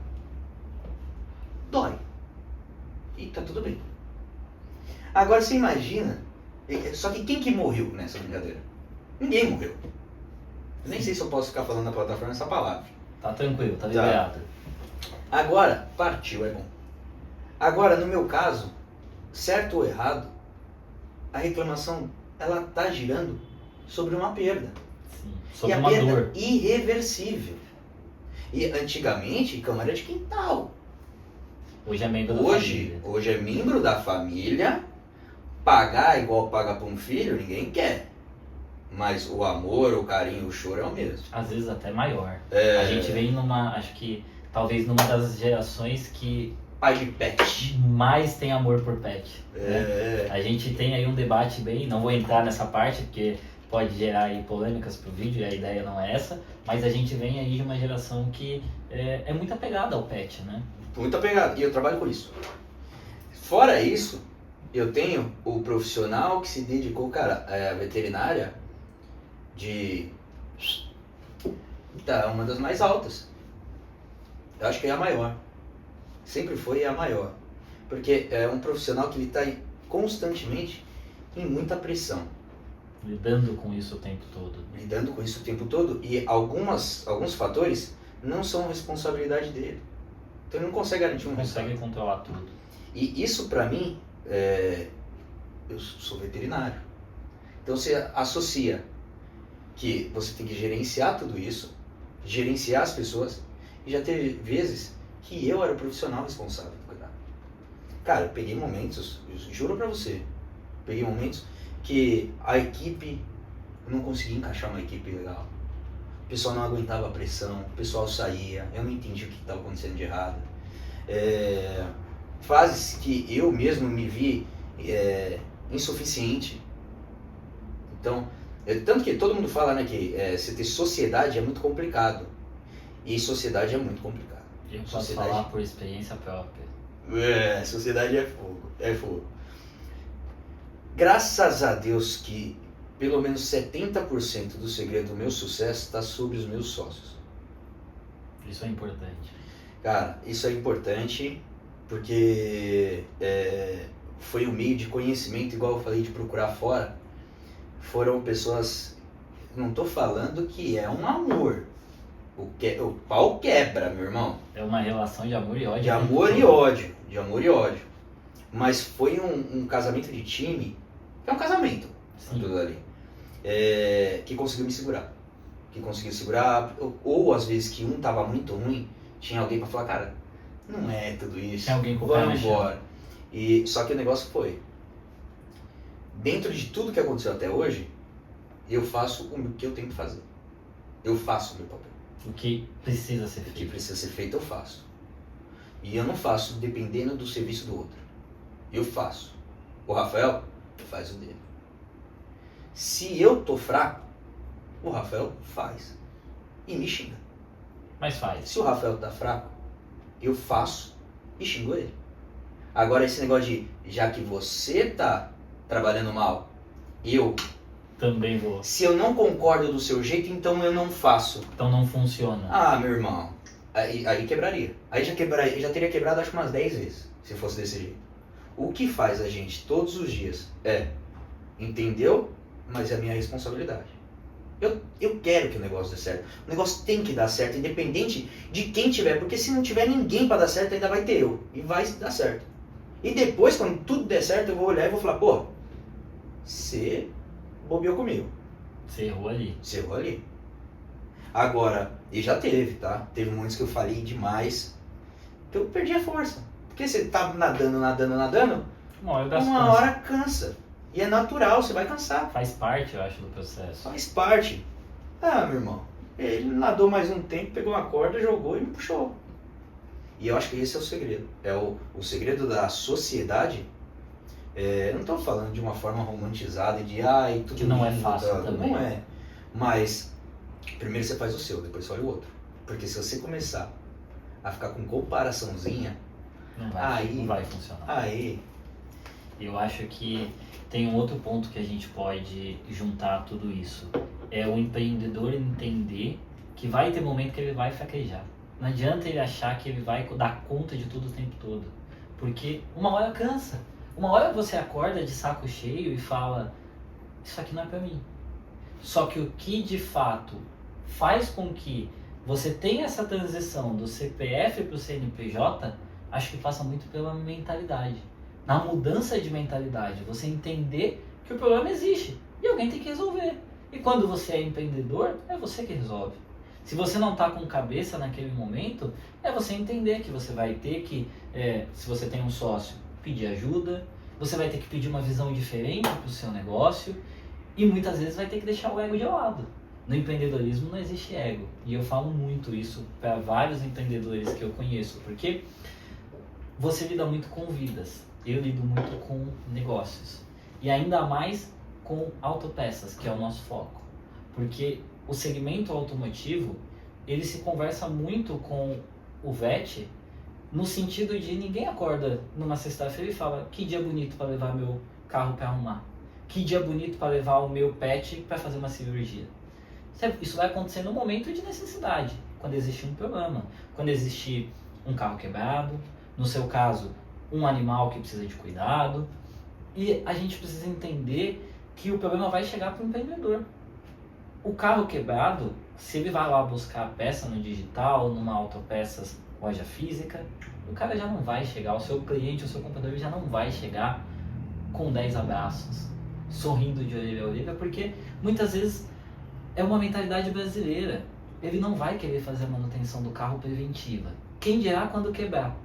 S3: Dói. E tá tudo bem. Agora você imagina, só que quem que morreu nessa brincadeira? Ninguém morreu. Eu nem sei se eu posso ficar falando na plataforma essa palavra.
S2: Tá tranquilo, tá liberado.
S3: Agora, partiu, é bom. Agora, no meu caso, certo ou errado, a reclamação, ela tá girando sobre uma perda.
S2: Sim. Sobre
S3: e a
S2: uma
S3: perda
S2: dor.
S3: irreversível. E antigamente, cama era de quintal.
S2: Hoje é membro da família.
S3: Hoje é membro da família. Pagar igual paga para um filho, ninguém quer. Mas o amor, o carinho, o choro é o mesmo.
S2: Às vezes até maior. A gente vem acho que talvez numa das gerações que
S3: Pai de pet.
S2: mais tem amor por pet. Né? A gente tem aí um debate bem, não vou entrar nessa parte porque pode gerar aí polêmicas pro vídeo e a ideia não é essa, mas a gente vem aí de uma geração que é muito apegada ao pet, né?
S3: Muito apegado. E eu trabalho com isso. Fora isso, eu tenho o profissional que se dedicou, cara, à veterinária uma das mais altas. Eu acho que é a maior. Sempre foi a maior. Porque é um profissional que ele está constantemente em muita pressão.
S2: Lidando com isso o tempo todo.
S3: Lidando com isso o tempo todo. E alguns fatores não são responsabilidade dele. Então ele não consegue garantir um
S2: Não consegue
S3: resultado.
S2: controlar tudo.
S3: E isso pra mim, eu sou veterinário. Então você associa que você tem que gerenciar tudo isso, gerenciar as pessoas, e já teve vezes que eu era o profissional responsável por cuidar. Cara, eu peguei momentos, eu juro pra você, peguei momentos que a equipe, eu não conseguia encaixar uma equipe legal. O pessoal não aguentava a pressão, o pessoal saía, eu não entendi o que estava acontecendo de errado. Fases que eu mesmo me vi insuficiente. Então, tanto que todo mundo fala, né, que você ter sociedade é muito complicado. E sociedade é muito complicado.
S2: Eu posso
S3: Sociedade.
S2: falar por experiência própria.
S3: Sociedade é fogo, é fogo. Graças a Deus que pelo menos 70% do segredo do meu sucesso está sobre os meus sócios.
S2: Isso é importante.
S3: Cara, isso é importante porque foi um meio de conhecimento, igual eu falei, de procurar fora. Foram pessoas, não tô falando que é um amor. O pau quebra, meu irmão.
S2: É uma relação de amor e ódio.
S3: De amor e ódio, de amor e ódio. Mas foi um casamento de time, que é um casamento, tudo ali, que conseguiu me segurar. Que conseguiu segurar, ou às vezes que um tava muito ruim, tinha alguém pra falar, cara, não é tudo isso,
S2: Tinha alguém com o pé no
S3: vamos
S2: chão.
S3: embora. Só que o negócio foi, dentro de tudo que aconteceu até hoje, eu faço o que eu tenho que fazer. Eu faço o meu papel.
S2: O que precisa ser
S3: O que
S2: feito.
S3: precisa ser feito, eu faço. E eu não faço dependendo do serviço do outro. Eu faço. O Rafael faz o dele. Se eu tô fraco, o Rafael faz. E me xinga.
S2: Mas faz.
S3: Se o Rafael tá fraco, eu faço e xingo ele. Agora esse negócio de, já que você tá trabalhando mal,
S2: Também vou.
S3: se eu não concordo do seu jeito, então eu não faço.
S2: Então não funciona.
S3: Ah, meu irmão, aí quebraria. Aí já teria quebrado acho que umas 10 vezes, se fosse desse jeito. O que faz a gente todos os dias entendeu? Mas é a minha responsabilidade. Eu quero que o negócio dê certo. O negócio tem que dar certo, independente de quem tiver. Porque se não tiver ninguém pra dar certo, ainda vai ter eu. E vai dar certo. E depois, quando tudo der certo, eu vou olhar e vou falar, pô, você bobeou comigo.
S2: Você errou ali.
S3: Você errou ali. Agora, e já teve, tá? Teve momentos que eu falei demais, que eu perdi a força. Porque você tá nadando,
S2: Uma hora das
S3: uma
S2: cansa.
S3: hora cansa. E é natural, você vai cansar.
S2: Faz parte, eu acho, do processo.
S3: Faz parte. Ah, meu irmão, ele nadou mais um tempo, pegou uma corda, jogou e me puxou. E eu acho que esse é o segredo. É o segredo da sociedade. Eu não estou falando de uma forma romantizada e de tudo
S2: Que não é
S3: lindo,
S2: fácil
S3: tá?
S2: também.
S3: Não é. Mas primeiro você faz o seu, depois você olha o outro. Porque se você começar a ficar com comparaçãozinha,
S2: Não
S3: Aí-
S2: vai funcionar.
S3: aí
S2: Eu acho que tem um outro ponto que a gente pode juntar tudo isso. É o empreendedor entender que vai ter momento que ele vai fraquejar. Não adianta ele achar que ele vai dar conta de tudo o tempo todo. Porque uma hora cansa. Uma hora você acorda de saco cheio e fala, isso aqui não é pra mim. Só que o que de fato faz com que você tenha essa transição do CPF para o CNPJ, acho que passa muito pela mentalidade. Na mudança de mentalidade, você entender que o problema existe e alguém tem que resolver. E quando você é empreendedor, é você que resolve. Se você não está com cabeça naquele momento, é você entender que você vai ter que, se você tem um sócio, pedir ajuda, você vai ter que pedir uma visão diferente para o seu negócio e muitas vezes vai ter que deixar o ego de lado. No empreendedorismo não existe ego. E eu falo muito isso para vários empreendedores que eu conheço, porque você lida muito com vidas. Eu lido muito com negócios. E ainda mais com autopeças, que é o nosso foco. Porque o segmento automotivo, ele se conversa muito com o VET no sentido de ninguém acorda numa sexta-feira e fala que dia bonito para levar meu carro para arrumar. Que dia bonito para levar o meu pet para fazer uma cirurgia. Isso vai acontecer no momento de necessidade, quando existe um problema, quando existe um carro quebrado, no seu caso, um animal que precisa de cuidado. E a gente precisa entender que o problema vai chegar para o empreendedor. O carro quebrado, se ele vai lá buscar a peça no digital, numa autopeças loja física, o cara já não vai chegar, o seu cliente, o seu comprador já não vai chegar com 10 abraços, sorrindo de orelha a orelha, porque muitas vezes é uma mentalidade brasileira. Ele não vai querer fazer a manutenção do carro preventiva. Quem dirá quando quebrar?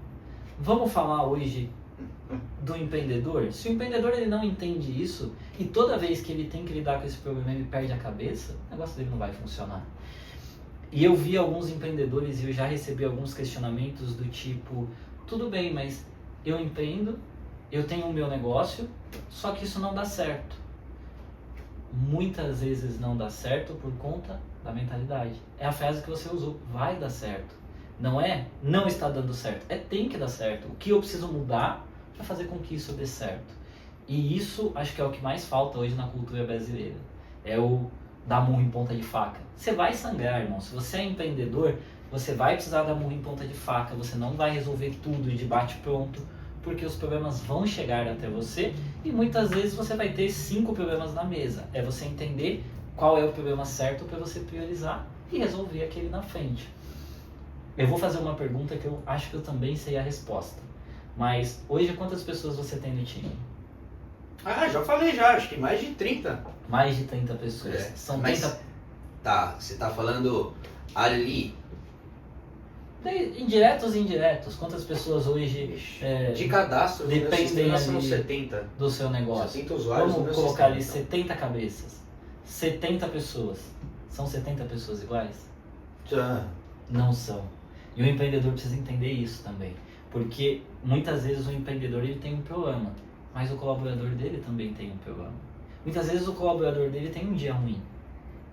S2: Vamos falar hoje do empreendedor? Se o empreendedor ele não entende isso e toda vez que ele tem que lidar com esse problema ele perde a cabeça, o negócio dele não vai funcionar. E eu vi alguns empreendedores e eu já recebi alguns questionamentos do tipo, tudo bem, mas eu empreendo, eu tenho o meu negócio, só que isso não dá certo. Muitas vezes não dá certo por conta da mentalidade. É a frase que você usou, vai dar certo. Não é não está dando certo, é tem que dar certo. O que eu preciso mudar para fazer com que isso dê certo. E isso acho que é o que mais falta hoje na cultura brasileira. É o dar murro em ponta de faca. Você vai sangrar, irmão. Se você é empreendedor, você vai precisar dar murro em ponta de faca. Você não vai resolver tudo de bate pronto, porque os problemas vão chegar até você e muitas vezes você vai ter 5 problemas na mesa. É você entender qual é o problema certo para você priorizar e resolver aquele na frente. Eu vou fazer uma pergunta que eu acho que eu também sei a resposta. Mas hoje quantas pessoas você tem no time?
S3: já falei já, acho que mais de 30.
S2: Mais de 30 pessoas. São
S3: Mas
S2: 30...
S3: tá, você tá falando ali.
S2: Indiretos e indiretos. Quantas pessoas hoje
S3: De cadastro, no meu
S2: dependem
S3: sistema são
S2: ali
S3: 70.
S2: do seu negócio?
S3: 70 usuários no meu
S2: Vamos colocar ali
S3: sistema,
S2: 70 cabeças. 70 pessoas. São 70 pessoas iguais?
S3: então.
S2: Não são. E o empreendedor precisa entender isso também. Porque muitas vezes o empreendedor ele tem um problema, mas o colaborador dele também tem um problema. Muitas vezes o colaborador dele tem um dia ruim.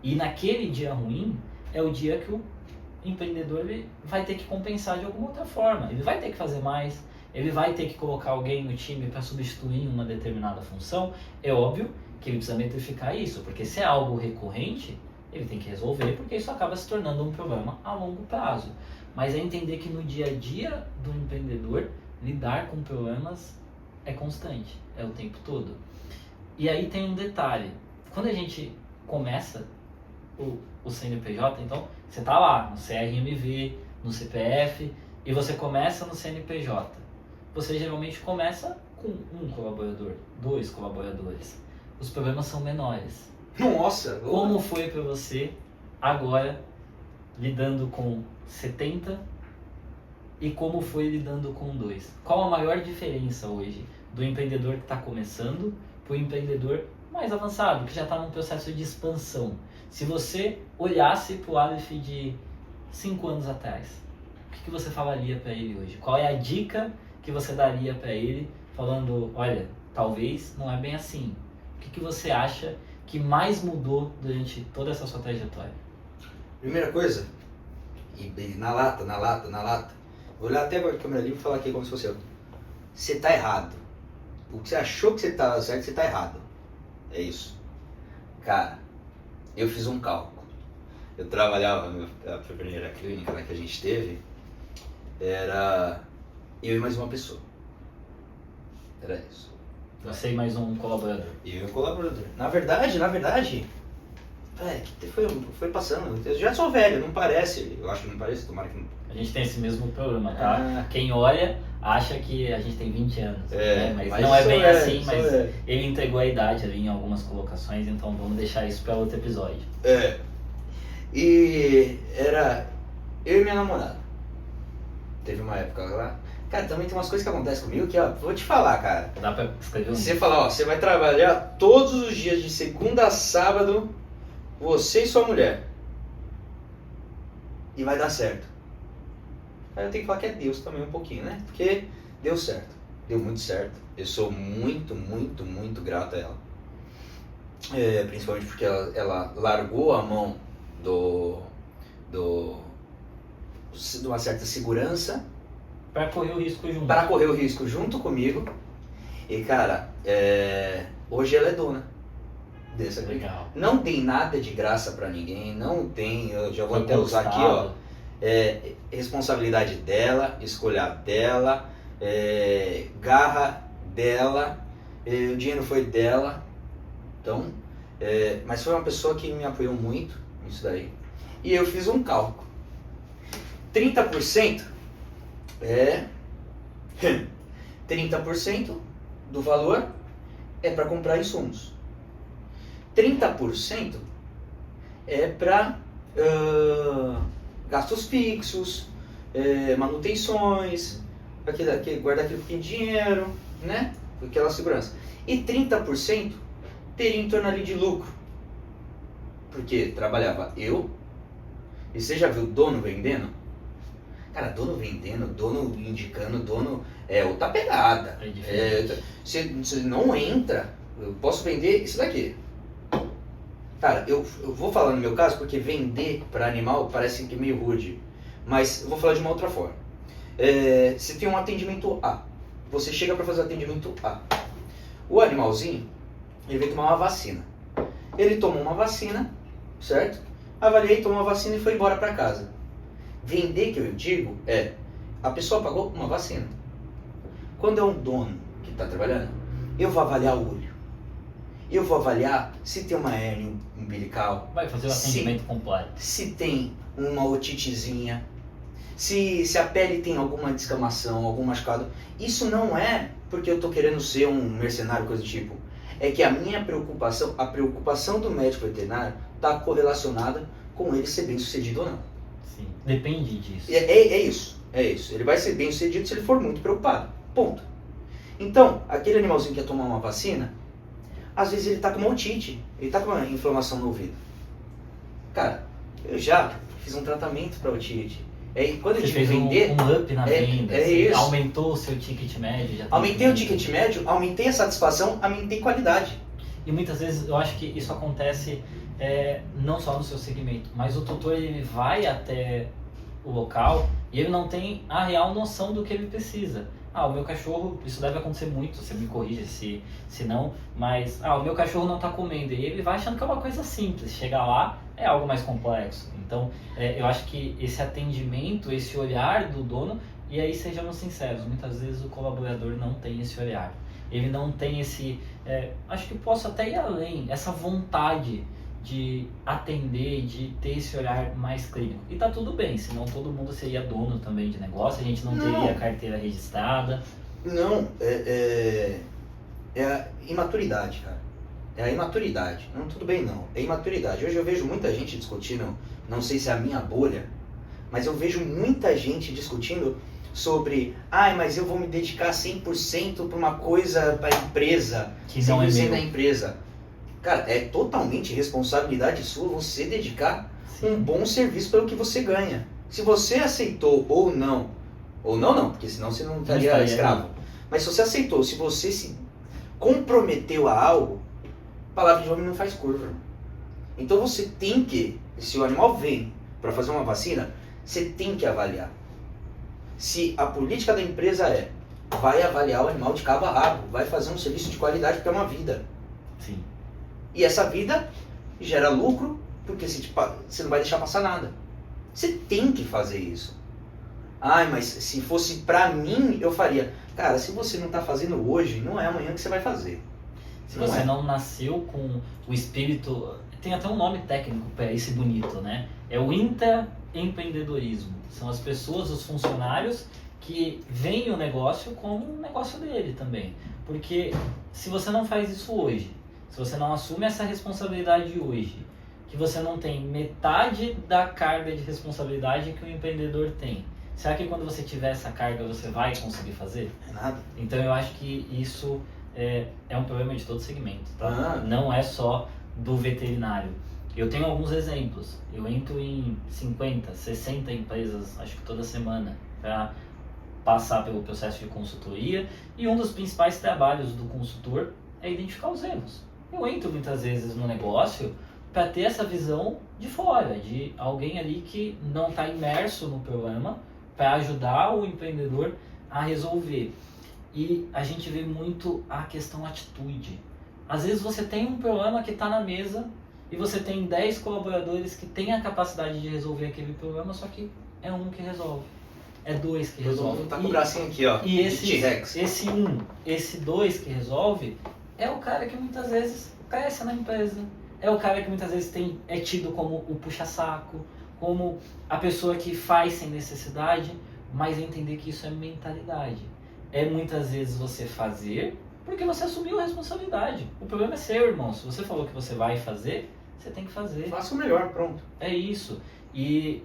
S2: E naquele dia ruim é o dia que o empreendedor ele vai ter que compensar de alguma outra forma. Ele vai ter que fazer mais, ele vai ter que colocar alguém no time para substituir uma determinada função. É óbvio que ele precisa metrificar isso, porque se é algo recorrente, ele tem que resolver, porque isso acaba se tornando um problema a longo prazo. Mas é entender que no dia a dia do empreendedor, lidar com problemas é constante, é o tempo todo. E aí tem um detalhe, quando a gente começa o CNPJ, então você está lá no CRMV, no CPF, e você começa no CNPJ. Você geralmente começa com 1 colaborador, 2 colaboradores. Os problemas são menores.
S3: Nossa!
S2: Como foi para você agora lidando com 70 e como foi lidando com 2? Qual a maior diferença hoje do empreendedor que está começando para o empreendedor mais avançado, que já está num processo de expansão? Se você olhasse para o Aleph de 5 anos atrás, o que você falaria para ele hoje? Qual é a dica que você daria para ele, falando, olha, talvez não é bem assim? O que você acha que mais mudou durante toda essa sua trajetória?
S3: Primeira coisa, e na lata, vou olhar até agora a câmera ali e falar aqui como se fosse eu. Você tá errado. O que você achou que você estava certo, você tá errado. É isso. Cara, eu fiz um cálculo. Eu trabalhava na primeira clínica que a gente teve, era eu e mais uma pessoa. Era isso.
S2: Você e mais um colaborador.
S3: Eu e um colaborador. Na verdade, foi passando. Eu já sou velho, não parece. Eu acho que não parece, tomara que não.
S2: A gente tem esse mesmo problema, tá? Quem olha acha que a gente tem 20 anos, né? Mas não é bem assim, mas ele entregou a idade ali em algumas colocações, então vamos deixar isso para outro episódio.
S3: E era eu e minha namorada. Teve uma época lá. Cara, também tem umas coisas que acontecem comigo que, ó, vou te falar, cara.
S2: Dá pra escrever um?
S3: Você fala, ó, você vai trabalhar todos os dias de segunda a sábado, você e sua mulher. E vai dar certo. Aí eu tenho que falar que é Deus também um pouquinho, né? Porque deu certo. Deu muito certo. Eu sou muito, muito, muito grato a ela. Principalmente porque ela largou a mão de uma certa segurança
S2: para correr o risco junto.
S3: Para correr o risco junto comigo. E, cara, hoje ela é dona dessa clínica.
S2: Legal.
S3: Não tem nada de graça para ninguém, não tem, eu já vou até usar aqui, ó. Responsabilidade dela, escolha dela, garra dela, o dinheiro foi dela. Então, mas foi uma pessoa que me apoiou muito nisso daí. E eu fiz um cálculo. 30% 30% do valor é para comprar insumos. 30% é para gastos fixos, manutenções, guardar aquele pouquinho de dinheiro, né? Aquela segurança. E 30% teria em torno ali de lucro. Porque trabalhava eu, e você já viu dono vendendo? Cara, dono vendendo, dono indicando, dono é outra pegada. Você não entra, eu posso vender isso daqui. Cara, eu vou falar no meu caso porque vender para animal parece que é meio rude. Mas eu vou falar de uma outra forma. Você tem um atendimento A. Você chega para fazer o atendimento A. O animalzinho, ele veio tomar uma vacina. Ele tomou uma vacina, certo? Avaliei, tomou uma vacina e foi embora para casa. Vender, que eu digo, a pessoa pagou uma vacina. Quando é um dono que está trabalhando, eu vou avaliar o olho. Eu vou avaliar se tem uma hérnia umbilical.
S2: Vai fazer o atendimento completo.
S3: Se tem uma otitezinha, se a pele tem alguma descamação, algum machucado. Isso não é porque eu estou querendo ser um mercenário, coisa do tipo. É que a minha preocupação, a preocupação do médico veterinário está correlacionada com ele ser bem sucedido ou não.
S2: Sim, depende disso.
S3: É isso. Ele vai ser bem sucedido se ele for muito preocupado. Ponto. Então, aquele animalzinho que quer tomar uma vacina, às vezes ele está com uma otite, ele está com uma inflamação no ouvido. Cara, eu já fiz um tratamento para otite. Quando eu tive que vender,
S2: um up na venda,
S3: isso.
S2: Aumentou o seu ticket médio.
S3: Aumentei o ticket médio, aumentei a satisfação, aumentei qualidade.
S2: E muitas vezes eu acho que isso acontece não só no seu segmento, mas o tutor ele vai até o local e ele não tem a real noção do que ele precisa. O meu cachorro, isso deve acontecer muito, você me corrige se não, mas o meu cachorro não está comendo, e ele vai achando que é uma coisa simples, chegar lá é algo mais complexo. Então eu acho que esse atendimento, esse olhar do dono, e aí sejamos sinceros, muitas vezes o colaborador não tem esse olhar, ele não tem esse, acho que posso até ir além, essa vontade de atender, de ter esse olhar mais clínico. E tá tudo bem, senão todo mundo seria dono também de negócio, a gente não teria carteira registrada.
S3: Não, é a imaturidade, cara. É a imaturidade. Não, tudo bem não. É imaturidade. Hoje eu vejo muita gente discutindo, não sei se é a minha bolha, mas eu vejo muita gente discutindo sobre, mas eu vou me dedicar 100% para uma coisa, para a empresa,
S2: Que não é
S3: 100%
S2: meu.
S3: da empresa. Cara, é totalmente responsabilidade sua você dedicar um bom serviço pelo que você ganha. Se você aceitou ou não, porque senão você não estaria escravo. Mas se você aceitou, se você se comprometeu a algo, palavra de homem não faz curva. Então você tem que, se o animal vem para fazer uma vacina, você tem que avaliar. Se a política da empresa vai avaliar o animal de cabo a rabo, vai fazer um serviço de qualidade porque é uma vida.
S2: Sim.
S3: E essa vida gera lucro porque você não vai deixar passar nada. Você tem que fazer isso. Mas se fosse pra mim, eu faria. Cara, se você não tá fazendo hoje, não é amanhã que você vai fazer.
S2: Se você não nasceu com o espírito... Tem até um nome técnico para esse bonito, né? É o intraempreendedorismo. São as pessoas, os funcionários que veem o negócio como um negócio dele também. Porque se você não faz isso hoje, se você não assume essa responsabilidade hoje, que você não tem metade da carga de responsabilidade que o empreendedor tem, será que quando você tiver essa carga você vai conseguir fazer?
S3: É nada.
S2: Então eu acho que isso é um problema de todo segmento, tá?
S3: Ah.
S2: Não é só do veterinário. Eu tenho alguns exemplos. Eu entro em 50, 60 empresas, acho que toda semana, para passar pelo processo de consultoria. E um dos principais trabalhos do consultor é identificar os erros. Eu entro muitas vezes no negócio para ter essa visão de fora, de alguém ali que não está imerso no problema, para ajudar o empreendedor a resolver. E a gente vê muito a questão atitude. Às vezes você tem um problema que está na mesa e você tem 10 colaboradores que têm a capacidade de resolver aquele problema, só que é um que resolve, é dois que resolve.
S3: Tá com o bracinho aqui, ó.
S2: E
S3: de T-Rex.
S2: esse dois que resolve é o cara que muitas vezes cresce na empresa. É o cara que muitas vezes é tido como o puxa-saco, como a pessoa que faz sem necessidade, mas entender que isso é mentalidade. É muitas vezes você fazer porque você assumiu a responsabilidade. O problema é seu, irmão. Se você falou que você vai fazer, você tem que fazer.
S3: Faça o melhor, pronto.
S2: É isso. E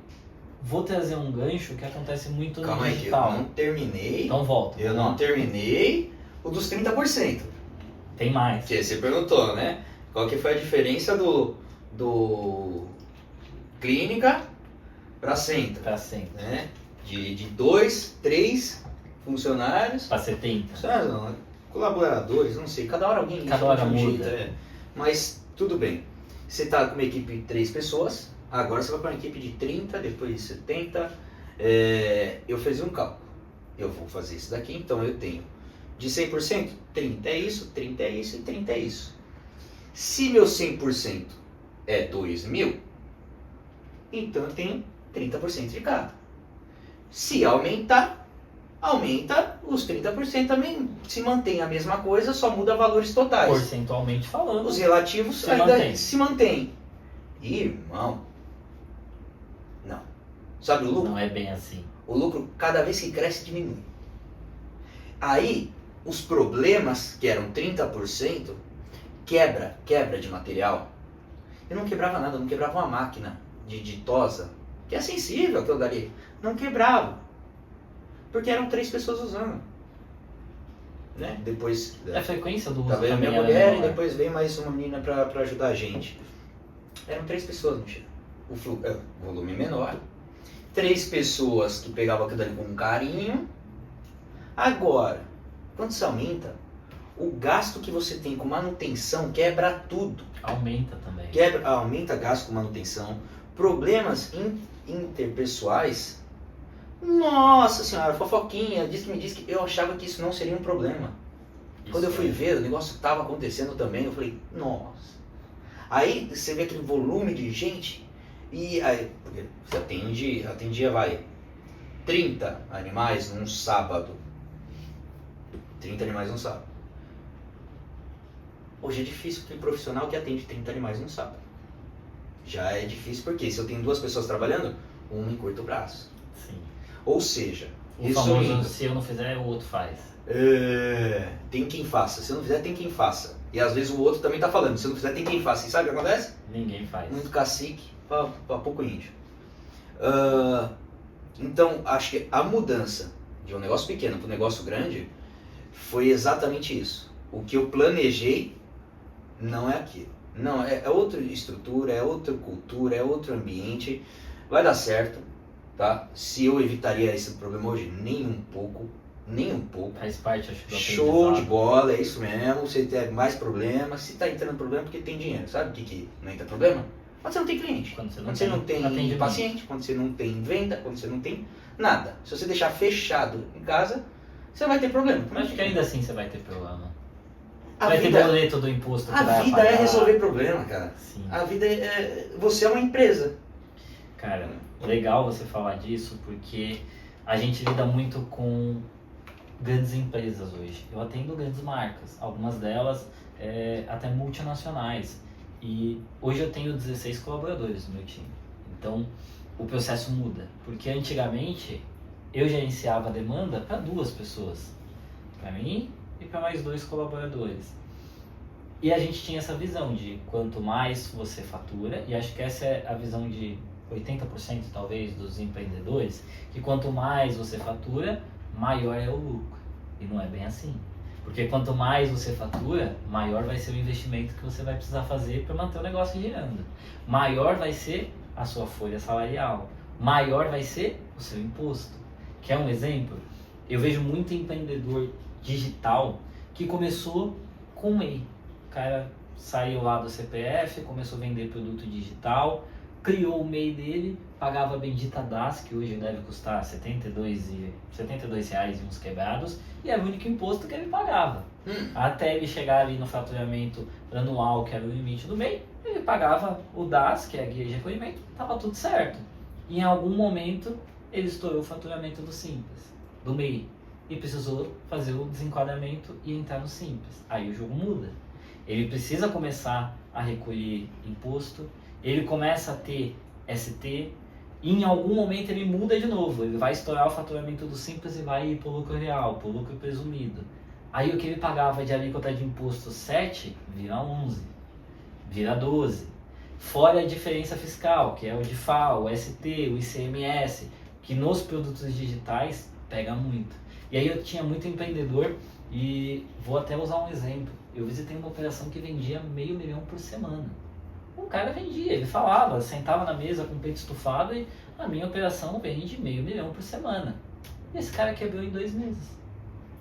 S2: vou trazer um gancho que acontece muito no
S3: Calma aí, que eu
S2: digital.
S3: não terminei.
S2: Então volta.
S3: Eu não terminei o dos 30%.
S2: Tem mais.
S3: Que você perguntou, né? Qual que foi a diferença do clínica para centro,
S2: Pra sempre.
S3: né? De 2, 3 funcionários.
S2: Pra 70.
S3: Funcionários não, colaboradores, não sei. Cada hora alguém
S2: Cada hora
S3: de um
S2: muda.
S3: jeito, Mas tudo bem. Você tá com uma equipe de 3 pessoas, agora você vai para uma equipe de 30, depois de 70. Eu fiz um cálculo. Eu vou fazer isso daqui, então eu tenho de 100%, 30 é isso, 30 é isso e 30 é isso. Se meu 100% é 2.000, então eu tenho 30% de cada. Se aumentar, aumenta os 30% também. Se mantém a mesma coisa, só muda valores totais.
S2: Percentualmente falando.
S3: Os relativos
S2: Se
S3: ainda
S2: mantém.
S3: se mantêm. Irmão, não. Sabe o lucro?
S2: Não é bem assim.
S3: O lucro, cada vez que cresce, diminui. Aí, os problemas, que eram 30%, quebra de material. Eu não quebrava nada, eu não quebrava uma máquina de tosa, que é sensível aquilo dali. Não quebrava. Porque eram 3 pessoas usando. Né? Depois
S2: A frequência do uso
S3: veio a
S2: também
S3: minha
S2: era
S3: mulher e
S2: menor.
S3: depois veio mais uma menina para ajudar a gente. Eram 3 pessoas mexendo. O volume menor. 3 pessoas que pegavam aquilo ali com carinho. Agora, quando você aumenta, o gasto que você tem com manutenção quebra tudo.
S2: Aumenta também.
S3: Aumenta gasto com manutenção. Problemas interpessoais. Nossa senhora, fofoquinha, me disse que eu achava que isso não seria um problema. Quando eu fui ver, o negócio estava acontecendo também, eu falei, nossa. Aí você vê aquele volume de gente e aí você atendia, 30 animais num sábado. 30 animais num sábado. Hoje é difícil porque profissional que atende 30 animais num sábado. Já é difícil porque se eu tenho 2 pessoas trabalhando, uma encurta o braço.
S2: Sim.
S3: Ou seja,
S2: O famoso, se eu não fizer, o outro faz.
S3: Tem quem faça. Se não fizer, tem quem faça. E às vezes o outro também tá falando, se não fizer, tem quem faça. E sabe o que acontece?
S2: Ninguém faz.
S3: Muito cacique pra pouco índio. Então, acho que a mudança de um negócio pequeno para um negócio grande foi exatamente isso. O que eu planejei não é aquilo. Não, é outra estrutura, é outra cultura, é outro ambiente. Vai dar certo, tá? Se eu evitaria esse problema hoje, nem um pouco.
S2: Faz parte, acho que do
S3: Show
S2: aprendizado.
S3: de bola, é isso mesmo. Você tem mais problemas. Se tá entrando problema, porque tem dinheiro. Sabe o que não entra problema? Quando você não tem cliente.
S2: Quando
S3: Quando você não tem
S2: atendimento.
S3: paciente, quando você não tem venda, quando você não tem nada. Se você deixar fechado em casa, você vai ter problema.
S2: Mas acho que ainda assim você vai ter problema.
S3: A
S2: Vai ter
S3: vida,
S2: boleto do imposto que
S3: a
S2: vai
S3: vida é
S2: pagar.
S3: resolver problema, cara.
S2: Sim.
S3: A vida você é uma empresa.
S2: Cara, legal você falar disso, porque a gente lida muito com grandes empresas hoje. Eu atendo grandes marcas, algumas delas até multinacionais. E hoje eu tenho 16 colaboradores no meu time. Então o processo muda, porque antigamente eu gerenciava a demanda para 2 pessoas, para mim e para mais 2 colaboradores. E a gente tinha essa visão de quanto mais você fatura, e acho que essa é a visão de 80% talvez dos empreendedores, que quanto mais você fatura, maior é o lucro. E não é bem assim. Porque quanto mais você fatura, maior vai ser o investimento que você vai precisar fazer para manter o negócio girando. Maior vai ser a sua folha salarial. Maior vai ser o seu imposto. Quer um exemplo? Eu vejo muito empreendedor digital que começou com MEI. O cara saiu lá do CPF, começou a vender produto digital, criou o MEI dele, pagava a bendita DAS, que hoje deve custar R$72 e uns quebrados, e era o único imposto que ele pagava. Até ele chegar ali no faturamento anual, que era o limite do MEI, ele pagava o DAS, que é a guia de recolhimento, estava tudo certo. E em algum momento ele estourou o faturamento do Simples, do MEI, e precisou fazer o desenquadramento e entrar no Simples. Aí o jogo muda. Ele precisa começar a recolher imposto, ele começa a ter ST, e em algum momento ele muda de novo, ele vai estourar o faturamento do Simples e vai ir para o lucro real, para o lucro presumido. Aí o que ele pagava de alíquota de imposto 7, vira 11, vira 12. Fora a diferença fiscal, que é o DIFAL, o ST, o ICMS, que nos produtos digitais pega muito. E aí eu tinha muito empreendedor, e vou até usar um exemplo. Eu visitei uma operação que vendia R$500 mil por semana. O cara vendia, ele falava, sentava na mesa com o peito estufado e a minha operação vende R$500 mil por semana. E esse cara quebrou em 2 meses,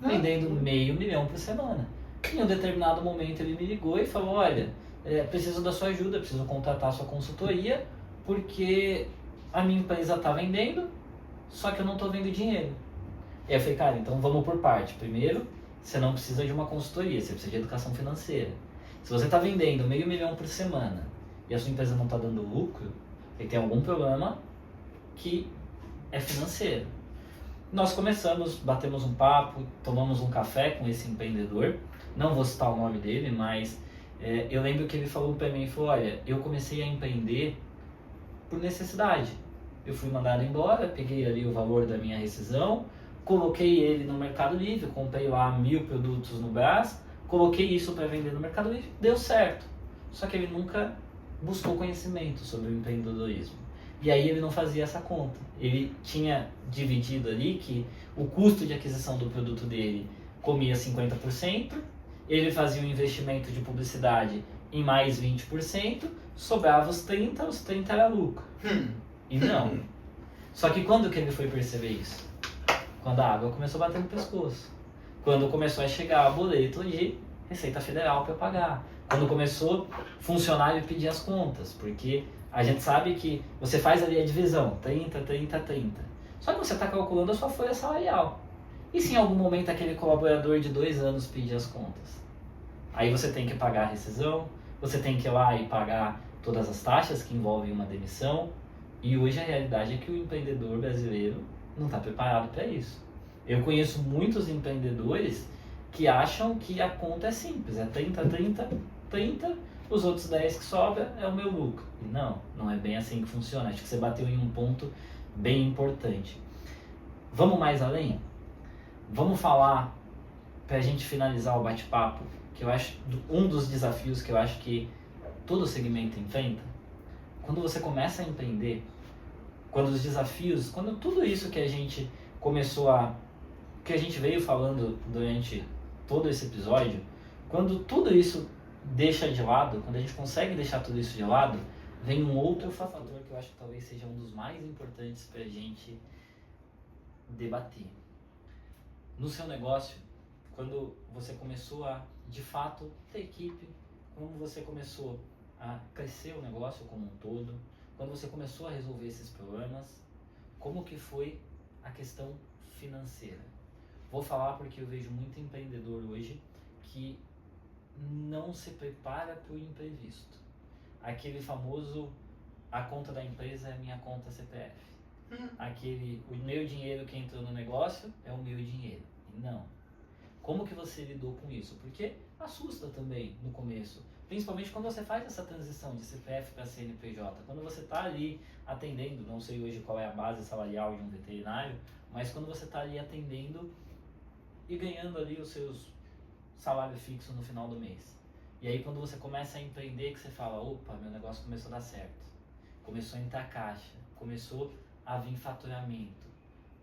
S2: vendendo R$500 mil por semana. Em um determinado momento ele me ligou e falou, olha, preciso da sua ajuda, preciso contratar a sua consultoria, porque a minha empresa está vendendo, só que eu não estou vendo dinheiro. E aí eu falei, cara, então vamos por parte. Primeiro, você não precisa de uma consultoria, você precisa de educação financeira. Se você está vendendo R$500 mil por semana e a sua empresa não está dando lucro, ele tem algum problema que é financeiro. Nós começamos, batemos um papo, tomamos um café com esse empreendedor, não vou citar o nome dele, mas eu lembro que ele falou para mim, falou, olha, eu comecei a empreender por necessidade. Eu fui mandado embora, peguei ali o valor da minha rescisão, coloquei ele no Mercado Livre, comprei lá 1000 produtos no Brás, coloquei isso para vender no Mercado Livre, deu certo. Só que ele nunca buscou conhecimento sobre o empreendedorismo. E aí ele não fazia essa conta. Ele tinha dividido ali que o custo de aquisição do produto dele comia 50%, ele fazia um investimento de publicidade em mais 20%, sobrava os 30% era lucro. E não. Só que quando que ele foi perceber isso? Quando a água começou a bater no pescoço. Quando começou a chegar boleto de Receita Federal para pagar. Quando começou funcionário pedir as contas, porque a gente sabe que você faz ali a divisão, 30, 30, 30. Só que você está calculando a sua folha salarial. E se em algum momento aquele colaborador de 2 anos pedir as contas? Aí você tem que pagar a rescisão, você tem que ir lá e pagar todas as taxas que envolvem uma demissão. E hoje a realidade é que o empreendedor brasileiro não está preparado para isso. Eu conheço muitos empreendedores que acham que a conta é simples, é 30, 30, 30, os outros 10 que sobra é o meu lucro. E não é bem assim que funciona. Acho que você bateu em um ponto bem importante. Vamos mais além? Vamos falar, pra gente finalizar o bate-papo, que eu acho um dos desafios que eu acho que todo segmento enfrenta. Quando você começa a empreender, quando os desafios, quando tudo isso que a gente que a gente veio falando durante todo esse episódio, quando tudo isso deixa de lado, quando a gente consegue deixar tudo isso de lado, vem um outro fator que eu acho que talvez seja um dos mais importantes pra gente debater. No seu negócio, quando você começou a, de fato, ter equipe, quando você começou a crescer o negócio como um todo, quando você começou a resolver esses problemas, como que foi a questão financeira? Vou falar porque eu vejo muito empreendedor hoje que não se prepara para o imprevisto. Aquele famoso, a conta da empresa é a minha conta CPF. O meu dinheiro que entrou no negócio é o meu dinheiro. Não. Como que você lidou com isso? Porque assusta também no começo. Principalmente quando você faz essa transição de CPF para CNPJ. Quando você está ali atendendo, não sei hoje qual é a base salarial de um veterinário, mas quando você está ali atendendo e ganhando ali os seus salários fixos no final do mês. E aí quando você começa a empreender, que você fala, opa, meu negócio começou a dar certo. Começou a entrar caixa, começou a vir faturamento.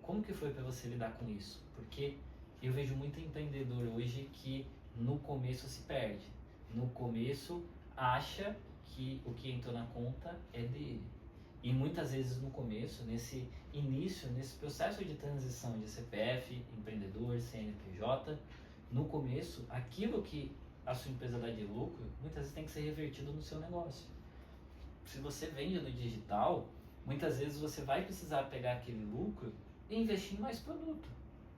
S2: Como que foi para você lidar com isso? Porque eu vejo muito empreendedor hoje que no começo se perde. No começo acha que o que entrou na conta é dele. E muitas vezes no começo, nesse início, nesse processo de transição de CPF, empreendedor, CNPJ, no começo, aquilo que a sua empresa dá de lucro, muitas vezes tem que ser revertido no seu negócio. Se você vende no digital, muitas vezes você vai precisar pegar aquele lucro e investir em mais produto,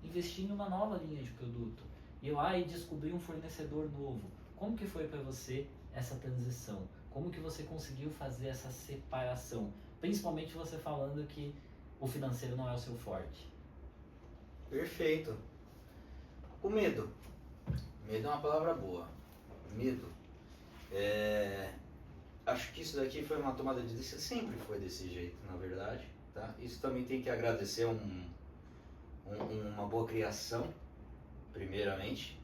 S2: investir em uma nova linha de produto, ir lá e descobrir um fornecedor novo. Como que foi para você essa transição? Como que você conseguiu fazer essa separação? Principalmente você falando que o financeiro não é o seu forte.
S3: Perfeito. O medo. Medo é uma palavra boa. Medo. Acho que isso daqui foi uma tomada de decisão, sempre foi desse jeito, na verdade. Tá? Isso também tem que agradecer uma boa criação, primeiramente.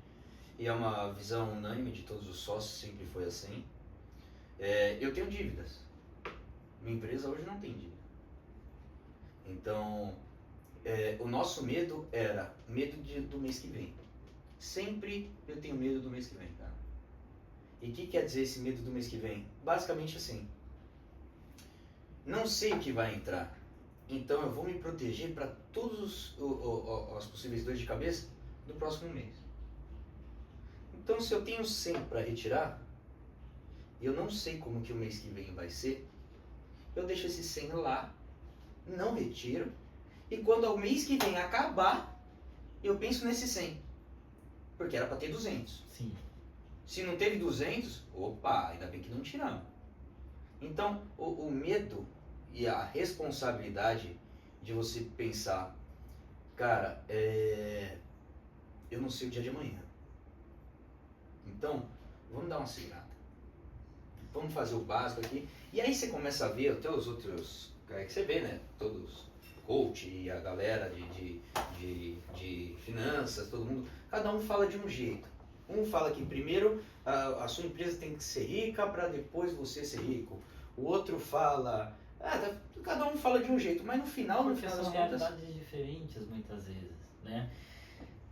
S3: E é uma visão unânime de todos os sócios, sempre foi assim. Eu tenho dívidas. Minha empresa hoje não tem dívida. Então, o nosso medo era medo do mês que vem. Sempre eu tenho medo do mês que vem, cara. E o que quer dizer esse medo do mês que vem? Basicamente assim, não sei o que vai entrar, então eu vou me proteger para todos os possíveis dores de cabeça do próximo mês. Então se eu tenho 100 para retirar, e eu não sei como que o mês que vem vai ser, eu deixo esse 100 lá, não retiro, e quando o mês que vem acabar, eu penso nesse 100, porque era para ter 200.
S2: Sim.
S3: Se não teve 200, opa, ainda bem que não tiramos. Então, o medo e a responsabilidade de você pensar, cara, eu não sei o dia de amanhã. Então, vamos dar uma segurada. Vamos fazer o básico aqui. E aí você começa a ver até os outros, que você vê, né? Todos, coach e a galera de finanças, todo mundo, cada um fala de um jeito. Um fala que primeiro a sua empresa tem que ser rica para depois você ser rico. O outro fala... cada um fala de um jeito, mas no final das
S2: são
S3: contas...
S2: realidades diferentes muitas vezes, né?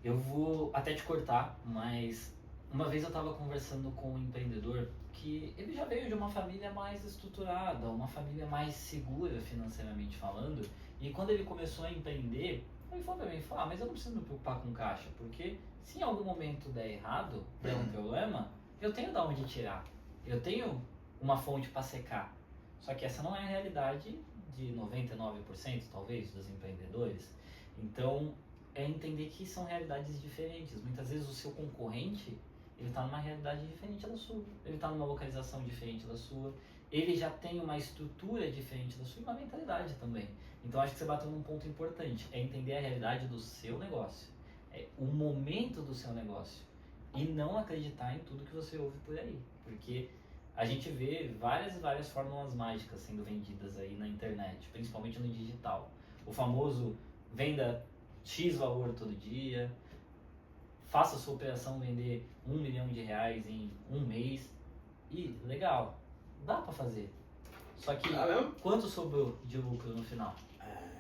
S2: Eu vou até te cortar, mas uma vez eu estava conversando com um empreendedor que ele já veio de uma família mais estruturada, uma família mais segura financeiramente falando, e quando ele começou a empreender, ele falou para mim, mas eu não preciso me preocupar com caixa, porque se em algum momento der errado, der um problema, eu tenho de onde tirar, eu tenho uma fonte para secar. Só que essa não é a realidade de 99% talvez dos empreendedores. Então é entender que são realidades diferentes. Muitas vezes o seu concorrente, ele está numa realidade diferente da sua, ele está numa localização diferente da sua, ele já tem uma estrutura diferente da sua e uma mentalidade também. Então acho que você bateu num ponto importante, é entender a realidade do seu negócio, o momento do seu negócio, e não acreditar em tudo que você ouve por aí, porque a gente vê várias e várias fórmulas mágicas sendo vendidas aí na internet, principalmente no digital. O famoso venda X valor todo dia, faça a sua operação vender R$1 milhão em um mês e legal, dá para fazer. Só que quanto sobrou de lucro no final?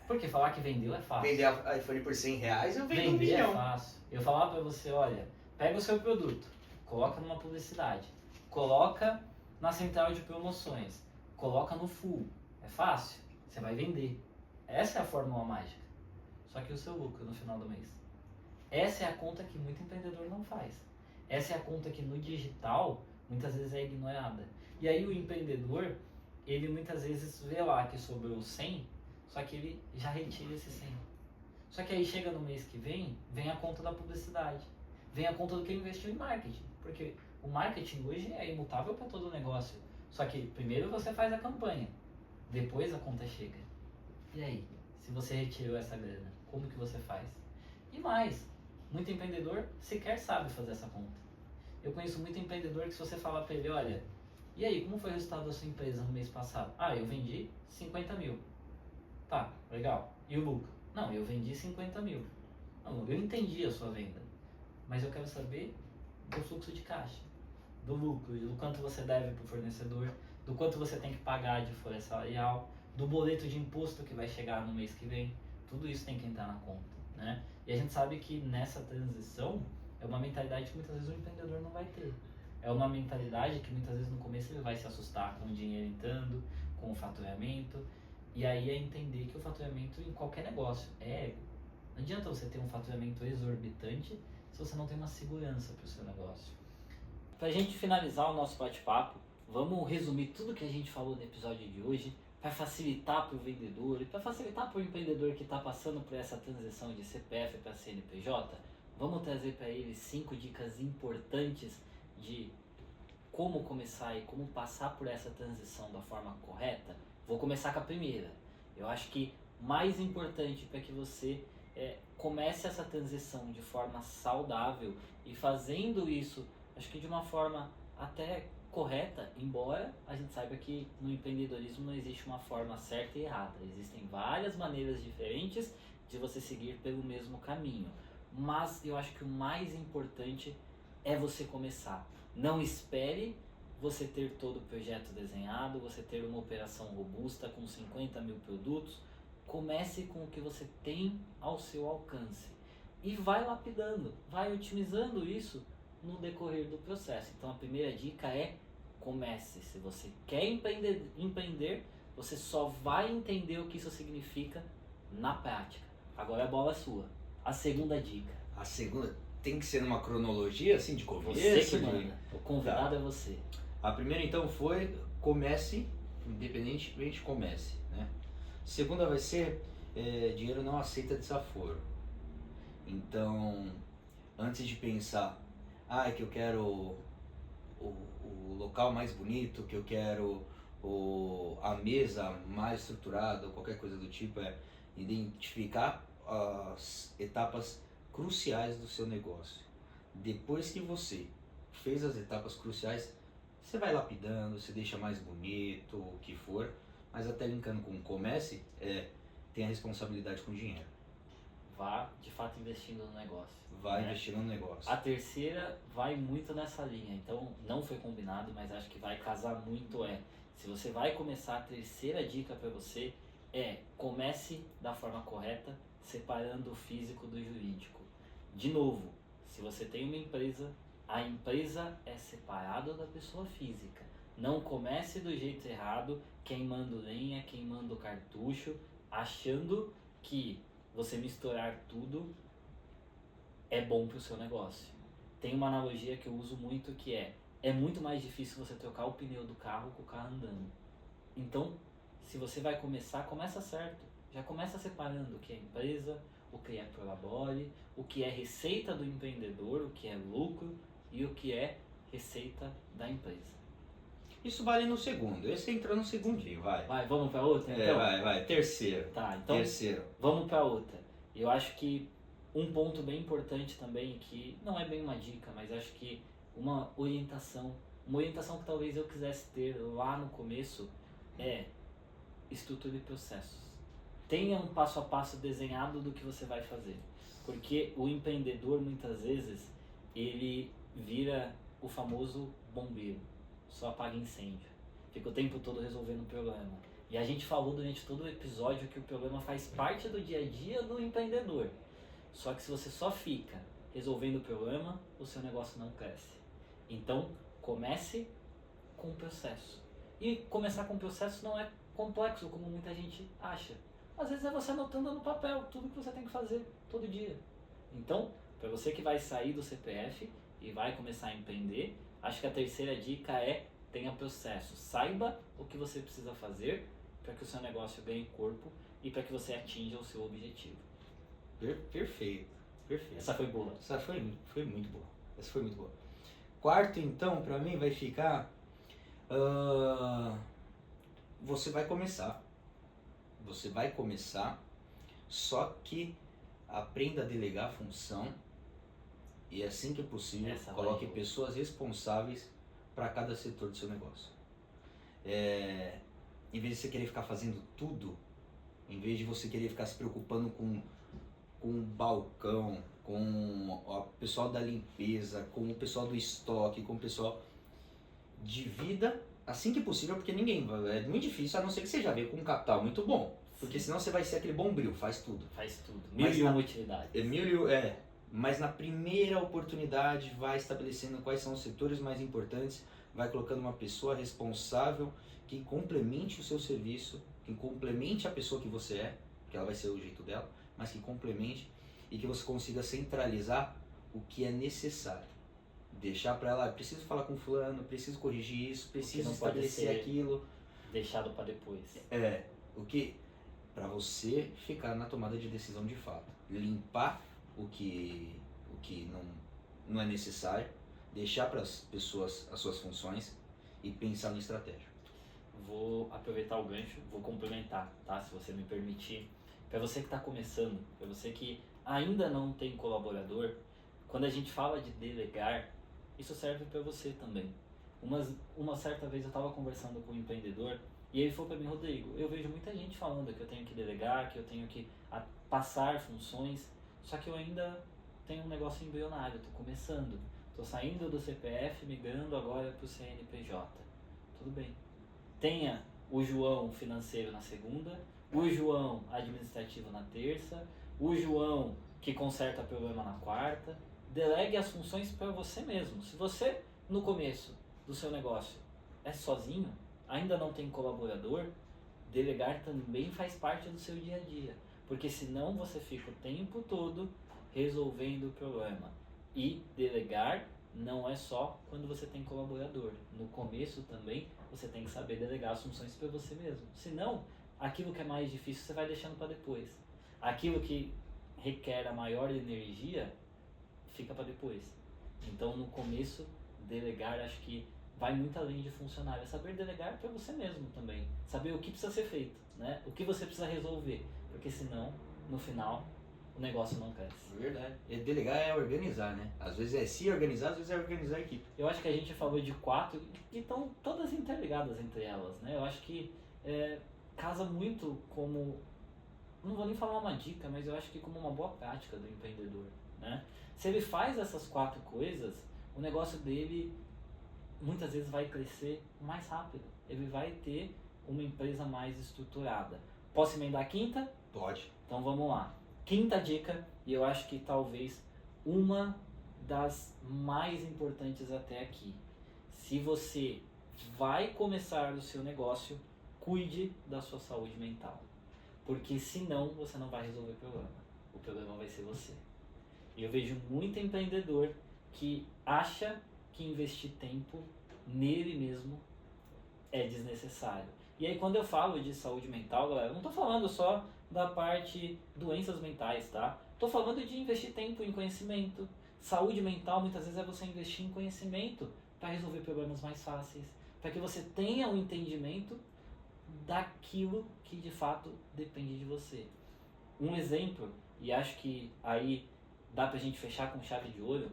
S2: Porque falar que vendeu é fácil.
S3: Vender a iPhone por R$100, eu vendo 1
S2: Vender
S3: milhão.
S2: é fácil. Eu falar para você, olha, pega o seu produto, coloca numa publicidade, coloca na central de promoções, coloca no full. É fácil, você vai vender. Essa é a fórmula mágica. Só que o seu lucro no final do mês. Essa é a conta que muito empreendedor não faz. Essa é a conta que no digital muitas vezes é ignorada. E aí o empreendedor, ele muitas vezes vê lá que sobrou 100, só que ele já retira esse 100. Só que aí chega no mês que vem a conta da publicidade. Vem a conta do que ele investiu em marketing. Porque o marketing hoje é imutável para todo negócio. Só que primeiro você faz a campanha, depois a conta chega. E aí, se você retirou essa grana, como que você faz? E mais, muito empreendedor sequer sabe fazer essa conta. Eu conheço muito empreendedor que se você falar para ele, olha, e aí, como foi o resultado da sua empresa no mês passado? Ah, eu vendi 50 mil. Tá, legal. E o lucro? Não, eu vendi 50 mil. Não, eu entendi a sua venda, mas eu quero saber do fluxo de caixa, do lucro, do quanto você deve para o fornecedor, do quanto você tem que pagar de folha salarial, do boleto de imposto que vai chegar no mês que vem. Tudo isso tem que entrar na conta, né? E a gente sabe que nessa transição é uma mentalidade que muitas vezes o empreendedor não vai ter. É uma mentalidade que muitas vezes no começo ele vai se assustar com o dinheiro entrando, com o faturamento, e aí é entender que o faturamento em qualquer negócio é ego. Não adianta você ter um faturamento exorbitante se você não tem uma segurança para o seu negócio. Para a gente finalizar o nosso bate-papo, vamos resumir tudo que a gente falou no episódio de hoje para facilitar para o vendedor e para facilitar para o empreendedor que está passando por essa transição de CPF para CNPJ. Vamos trazer para ele 5 dicas importantes de como começar e como passar por essa transição da forma correta. Vou começar com a primeira. Eu acho que mais importante para que você comece essa transição de forma saudável e fazendo isso, acho que de uma forma até correta, embora a gente saiba que no empreendedorismo não existe uma forma certa e errada. Existem várias maneiras diferentes de você seguir pelo mesmo caminho. Mas eu acho que o mais importante é você começar. Não espere você ter todo o projeto desenhado, você ter uma operação robusta com 50 mil produtos. Comece com o que você tem ao seu alcance e vai lapidando, vai otimizando isso no decorrer do processo. Então a primeira dica é comece. Se você quer empreender, você só vai entender o que isso significa na prática. Agora a bola é sua. A segunda dica.
S3: A segunda tem que ser numa cronologia assim de começo?
S2: Você que manda. O convidado é você.
S3: A primeira então foi comece, independentemente comece, né? Segunda vai ser dinheiro não aceita desaforo. Então, antes de pensar, que eu quero o local mais bonito, que eu quero a mesa mais estruturada, ou qualquer coisa do tipo, identificar as etapas cruciais do seu negócio. Depois que você fez as etapas cruciais, você vai lapidando, você deixa mais bonito, o que for, mas até linkando com o comece, tem a responsabilidade com o dinheiro.
S2: Vá de fato investindo no negócio.
S3: Vai investindo no negócio.
S2: A terceira vai muito nessa linha, então não foi combinado, mas acho que vai casar muito. Se você vai começar, a terceira dica para você comece da forma correta, separando o físico do jurídico. De novo, se você tem uma empresa, a empresa é separada da pessoa física. Não comece do jeito errado, queimando lenha, queimando cartucho, achando que você misturar tudo é bom para o seu negócio. Tem uma analogia que eu uso muito que é muito mais difícil você trocar o pneu do carro com o carro andando. Então, se você vai começar, começa certo. Já começa separando o que é empresa, o que é prolabore, o que é receita do empreendedor, o que é lucro e o que é receita da empresa.
S3: Isso vale no segundo. Esse entrou no segundinho, vai.
S2: Vai, vamos para outra então?
S3: Vai. Terceiro.
S2: Tá, então vamos para outra. Eu acho que um ponto bem importante também, que não é bem uma dica, mas acho que uma orientação que talvez eu quisesse ter lá no começo estruture processos. tenha um passo a passo desenhado do que você vai fazer. Porque o empreendedor, muitas vezes, ele vira o famoso bombeiro, só apaga incêndio. Fica o tempo todo resolvendo o problema. E a gente falou durante todo o episódio que o problema faz parte do dia a dia do empreendedor. Só que se você só fica resolvendo o problema, o seu negócio não cresce. Então, comece com o processo. E começar com o processo não é complexo, como muita gente acha. Às vezes é você anotando no papel tudo que você tem que fazer todo dia. Então, para você que vai sair do CPF e vai começar a empreender, acho que a terceira dica é: tenha processo. Saiba o que você precisa fazer para que o seu negócio ganhe corpo e para que você atinja o seu objetivo.
S3: Perfeito.
S2: Essa foi boa.
S3: Essa foi muito boa. Essa foi muito boa. Quarto, então, para mim vai ficar... você vai começar. Você vai começar, só que aprenda a delegar a função e, assim que possível, coloque pessoas responsáveis para cada setor do seu negócio. Em vez de você querer ficar fazendo tudo, em vez de você querer ficar se preocupando com o balcão, com o pessoal da limpeza, com o pessoal do estoque, com o pessoal, divida assim que possível, porque ninguém vai, é muito difícil, a não ser que você já veio com um capital muito bom, porque senão você vai ser aquele bombril, faz tudo.
S2: Faz tudo, mil e uma utilidades.
S3: Mas na primeira oportunidade vai estabelecendo quais são os setores mais importantes, vai colocando uma pessoa responsável que complemente o seu serviço, que complemente a pessoa que você é, porque ela vai ser o jeito dela, mas que complemente e que você consiga centralizar o que é necessário. Deixar para ela, preciso falar com fulano, preciso corrigir isso, preciso estabelecer aquilo.
S2: Deixado para depois.
S3: O que para você ficar na tomada de decisão de fato. Limpar o que não é necessário, deixar para as pessoas as suas funções e pensar na estratégia.
S2: Vou aproveitar o gancho, vou complementar, tá? Se você me permitir. Para você que está começando, para você que ainda não tem colaborador, quando a gente fala de delegar, isso serve para você também. Uma certa vez eu estava conversando com um empreendedor e ele falou para mim: Rodrigo, eu vejo muita gente falando que eu tenho que delegar, que eu tenho que passar funções, só que eu ainda tenho um negócio embrionário, estou começando, estou saindo do CPF, migrando agora para o CNPJ. Tudo bem. Tenha o João financeiro na segunda, o João administrativo na terça, o João que conserta problema na quarta. Delegue as funções para você mesmo. Se você, no começo do seu negócio, é sozinho, ainda não tem colaborador, delegar também faz parte do seu dia a dia. Porque senão você fica o tempo todo resolvendo o problema. E delegar não é só quando você tem colaborador. No começo também você tem que saber delegar as funções para você mesmo. Senão, aquilo que é mais difícil você vai deixando para depois. Aquilo que requer a maior energia fica para depois. Então, no começo, delegar acho que vai muito além de funcionário. É saber delegar para você mesmo também. Saber o que precisa ser feito, né? O que você precisa resolver. Porque senão, no final, o negócio não cresce.
S3: Verdade. E delegar é organizar, né? Às vezes é se organizar, às vezes é organizar a equipe.
S2: Eu acho que a gente falou de 4 que estão todas interligadas entre elas, né? Eu acho que casa muito como... Não vou nem falar uma dica, mas eu acho que como uma boa prática do empreendedor, né? Se ele faz essas 4 coisas, o negócio dele muitas vezes vai crescer mais rápido. Ele vai ter uma empresa mais estruturada. Posso emendar a quinta?
S3: Pode.
S2: Então vamos lá. Quinta dica, e eu acho que talvez uma das mais importantes até aqui. Se você vai começar o seu negócio, cuide da sua saúde mental. Porque senão você não vai resolver o problema. O problema vai ser você. E eu vejo muito empreendedor que acha que investir tempo nele mesmo é desnecessário. E aí quando eu falo de saúde mental, galera, eu não estou falando só da parte doenças mentais, tá? Estou falando de investir tempo em conhecimento. Saúde mental muitas vezes é você investir em conhecimento para resolver problemas mais fáceis, para que você tenha um entendimento daquilo que de fato depende de você. Um exemplo, e acho que aí dá pra gente fechar com chave de ouro,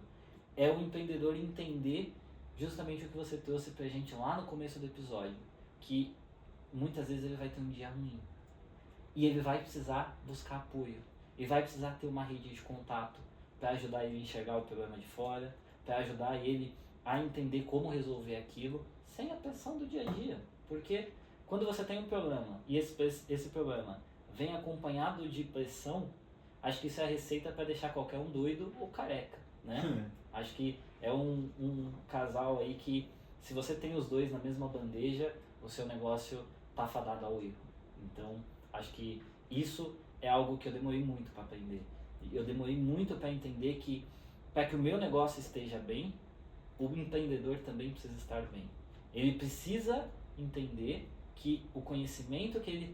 S2: é o empreendedor entender justamente o que você trouxe pra gente lá no começo do episódio, que muitas vezes ele vai ter um dia ruim. e ele vai precisar buscar apoio. Ele vai precisar ter uma rede de contato para ajudar ele a enxergar o problema de fora, para ajudar ele a entender como resolver aquilo sem a pressão do dia a dia. Porque quando você tem um problema e esse problema vem acompanhado de pressão, acho que isso é a receita para deixar qualquer um doido ou careca, né? Acho que é um casal aí que, se você tem os dois na mesma bandeja, o seu negócio tá fadado ao erro. Então, acho que isso é algo que eu demorei muito para aprender. Eu demorei muito para entender que, para que o meu negócio esteja bem, o empreendedor também precisa estar bem. Ele precisa entender que o conhecimento que ele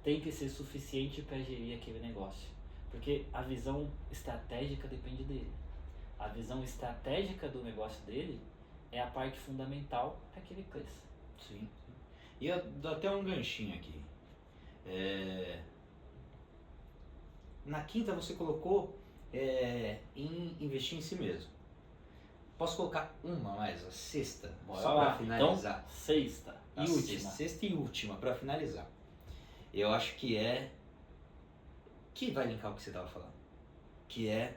S2: tem que ser suficiente para gerir aquele negócio. Porque a visão estratégica depende dele. A visão estratégica do negócio dele é a parte fundamental para que ele cresça.
S3: Sim. E eu dou até um ganchinho aqui. Na quinta você colocou em investir em si mesmo. Posso colocar uma mais, a sexta?
S2: Bora
S3: só
S2: lá.
S3: para finalizar.
S2: Então, sexta e última.
S3: Sexta e última, para finalizar. Eu acho que vai linkar o que você estava falando. Que é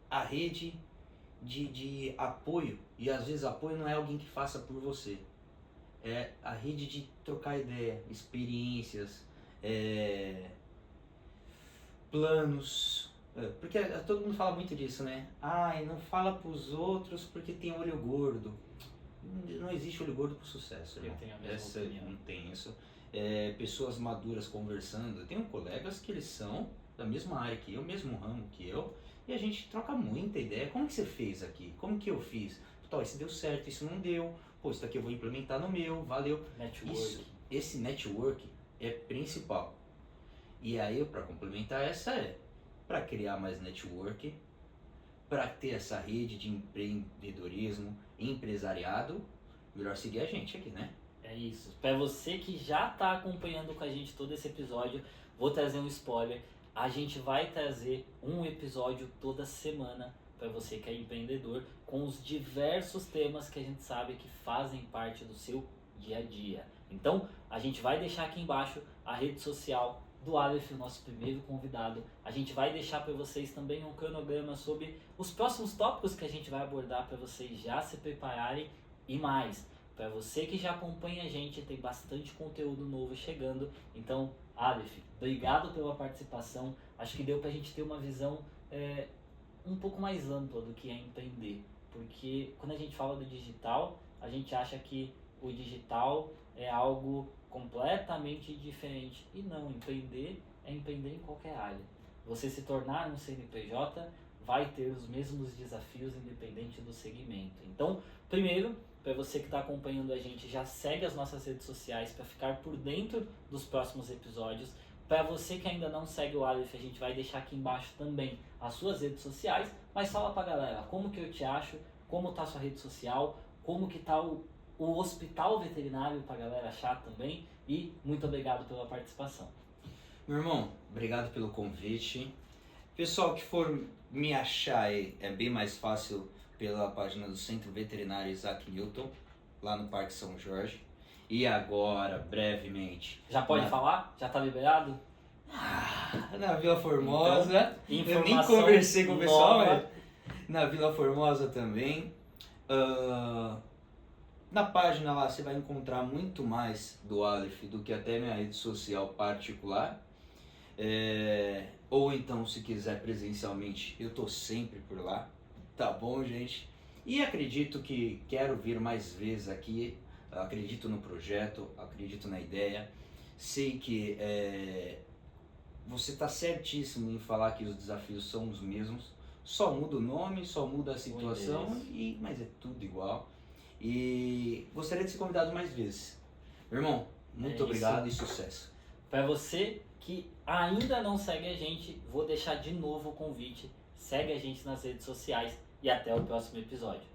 S3: a rede de apoio. E às vezes apoio não é alguém que faça por você. É a rede de trocar ideia, experiências, planos. Porque todo mundo fala muito disso, né? Ai, não fala pros outros porque tem olho gordo. Não existe olho gordo pro sucesso, irmão.
S2: Eu tenho a mesma opinião.
S3: Não tem isso. Pessoas maduras conversando. Eu tenho colegas que eles são da mesma área que eu, mesmo ramo que eu, e a gente troca muita ideia. Como que você fez aqui? Como que eu fiz? Pô, isso deu certo, isso não deu. Pô, isso daqui eu vou implementar no meu, valeu.
S2: Network.
S3: Esse network é principal. E aí, para complementar para criar mais network, para ter essa rede de empreendedorismo, empresariado, melhor seguir a gente aqui, né?
S2: É isso. Para você que já está acompanhando com a gente todo esse episódio, vou trazer um spoiler. A gente vai trazer um episódio toda semana para você que é empreendedor, com os diversos temas que a gente sabe que fazem parte do seu dia a dia. Então, a gente vai deixar aqui embaixo a rede social do Aleph, o nosso primeiro convidado. A gente vai deixar para vocês também um cronograma sobre os próximos tópicos que a gente vai abordar para vocês já se prepararem e mais. Para você que já acompanha a gente, tem bastante conteúdo novo chegando. Então, Aleph, obrigado pela participação. Acho que deu para a gente ter uma visão um pouco mais ampla do que é empreender. Porque quando a gente fala do digital, a gente acha que o digital é algo completamente diferente. E não, empreender é empreender em qualquer área. Você se tornar um CNPJ vai ter os mesmos desafios independente do segmento. Então, primeiro, para você que está acompanhando a gente, já segue as nossas redes sociais para ficar por dentro dos próximos episódios. Para você que ainda não segue o Aleph, a gente vai deixar aqui embaixo também as suas redes sociais. Mas fala para a galera, como que eu te acho, como está a sua rede social, como que está o hospital veterinário para a galera achar também. E muito obrigado pela participação.
S3: Meu irmão, obrigado pelo convite. Pessoal que for me achar aí, é bem mais fácil pela página do Centro Veterinário Isaac Newton, lá no Parque São Jorge. E agora, brevemente...
S2: Já pode falar? Já está liberado?
S3: Na Vila Formosa.
S2: Então,
S3: eu nem conversei com o pessoal, mas na Vila Formosa também. Na página lá você vai encontrar muito mais do Aleph do que até minha rede social particular. Ou então, se quiser presencialmente, eu tô sempre por lá. Tá bom, gente? E acredito que quero vir mais vezes aqui. Acredito no projeto, acredito na ideia. Sei que você tá certíssimo em falar que os desafios são os mesmos. Só muda o nome, só muda a situação, mas é tudo igual. E gostaria de ser convidado mais vezes. Meu irmão, muito obrigado e sucesso.
S2: Para você que ainda não segue a gente, vou deixar de novo o convite. Segue a gente nas redes sociais e até o próximo episódio.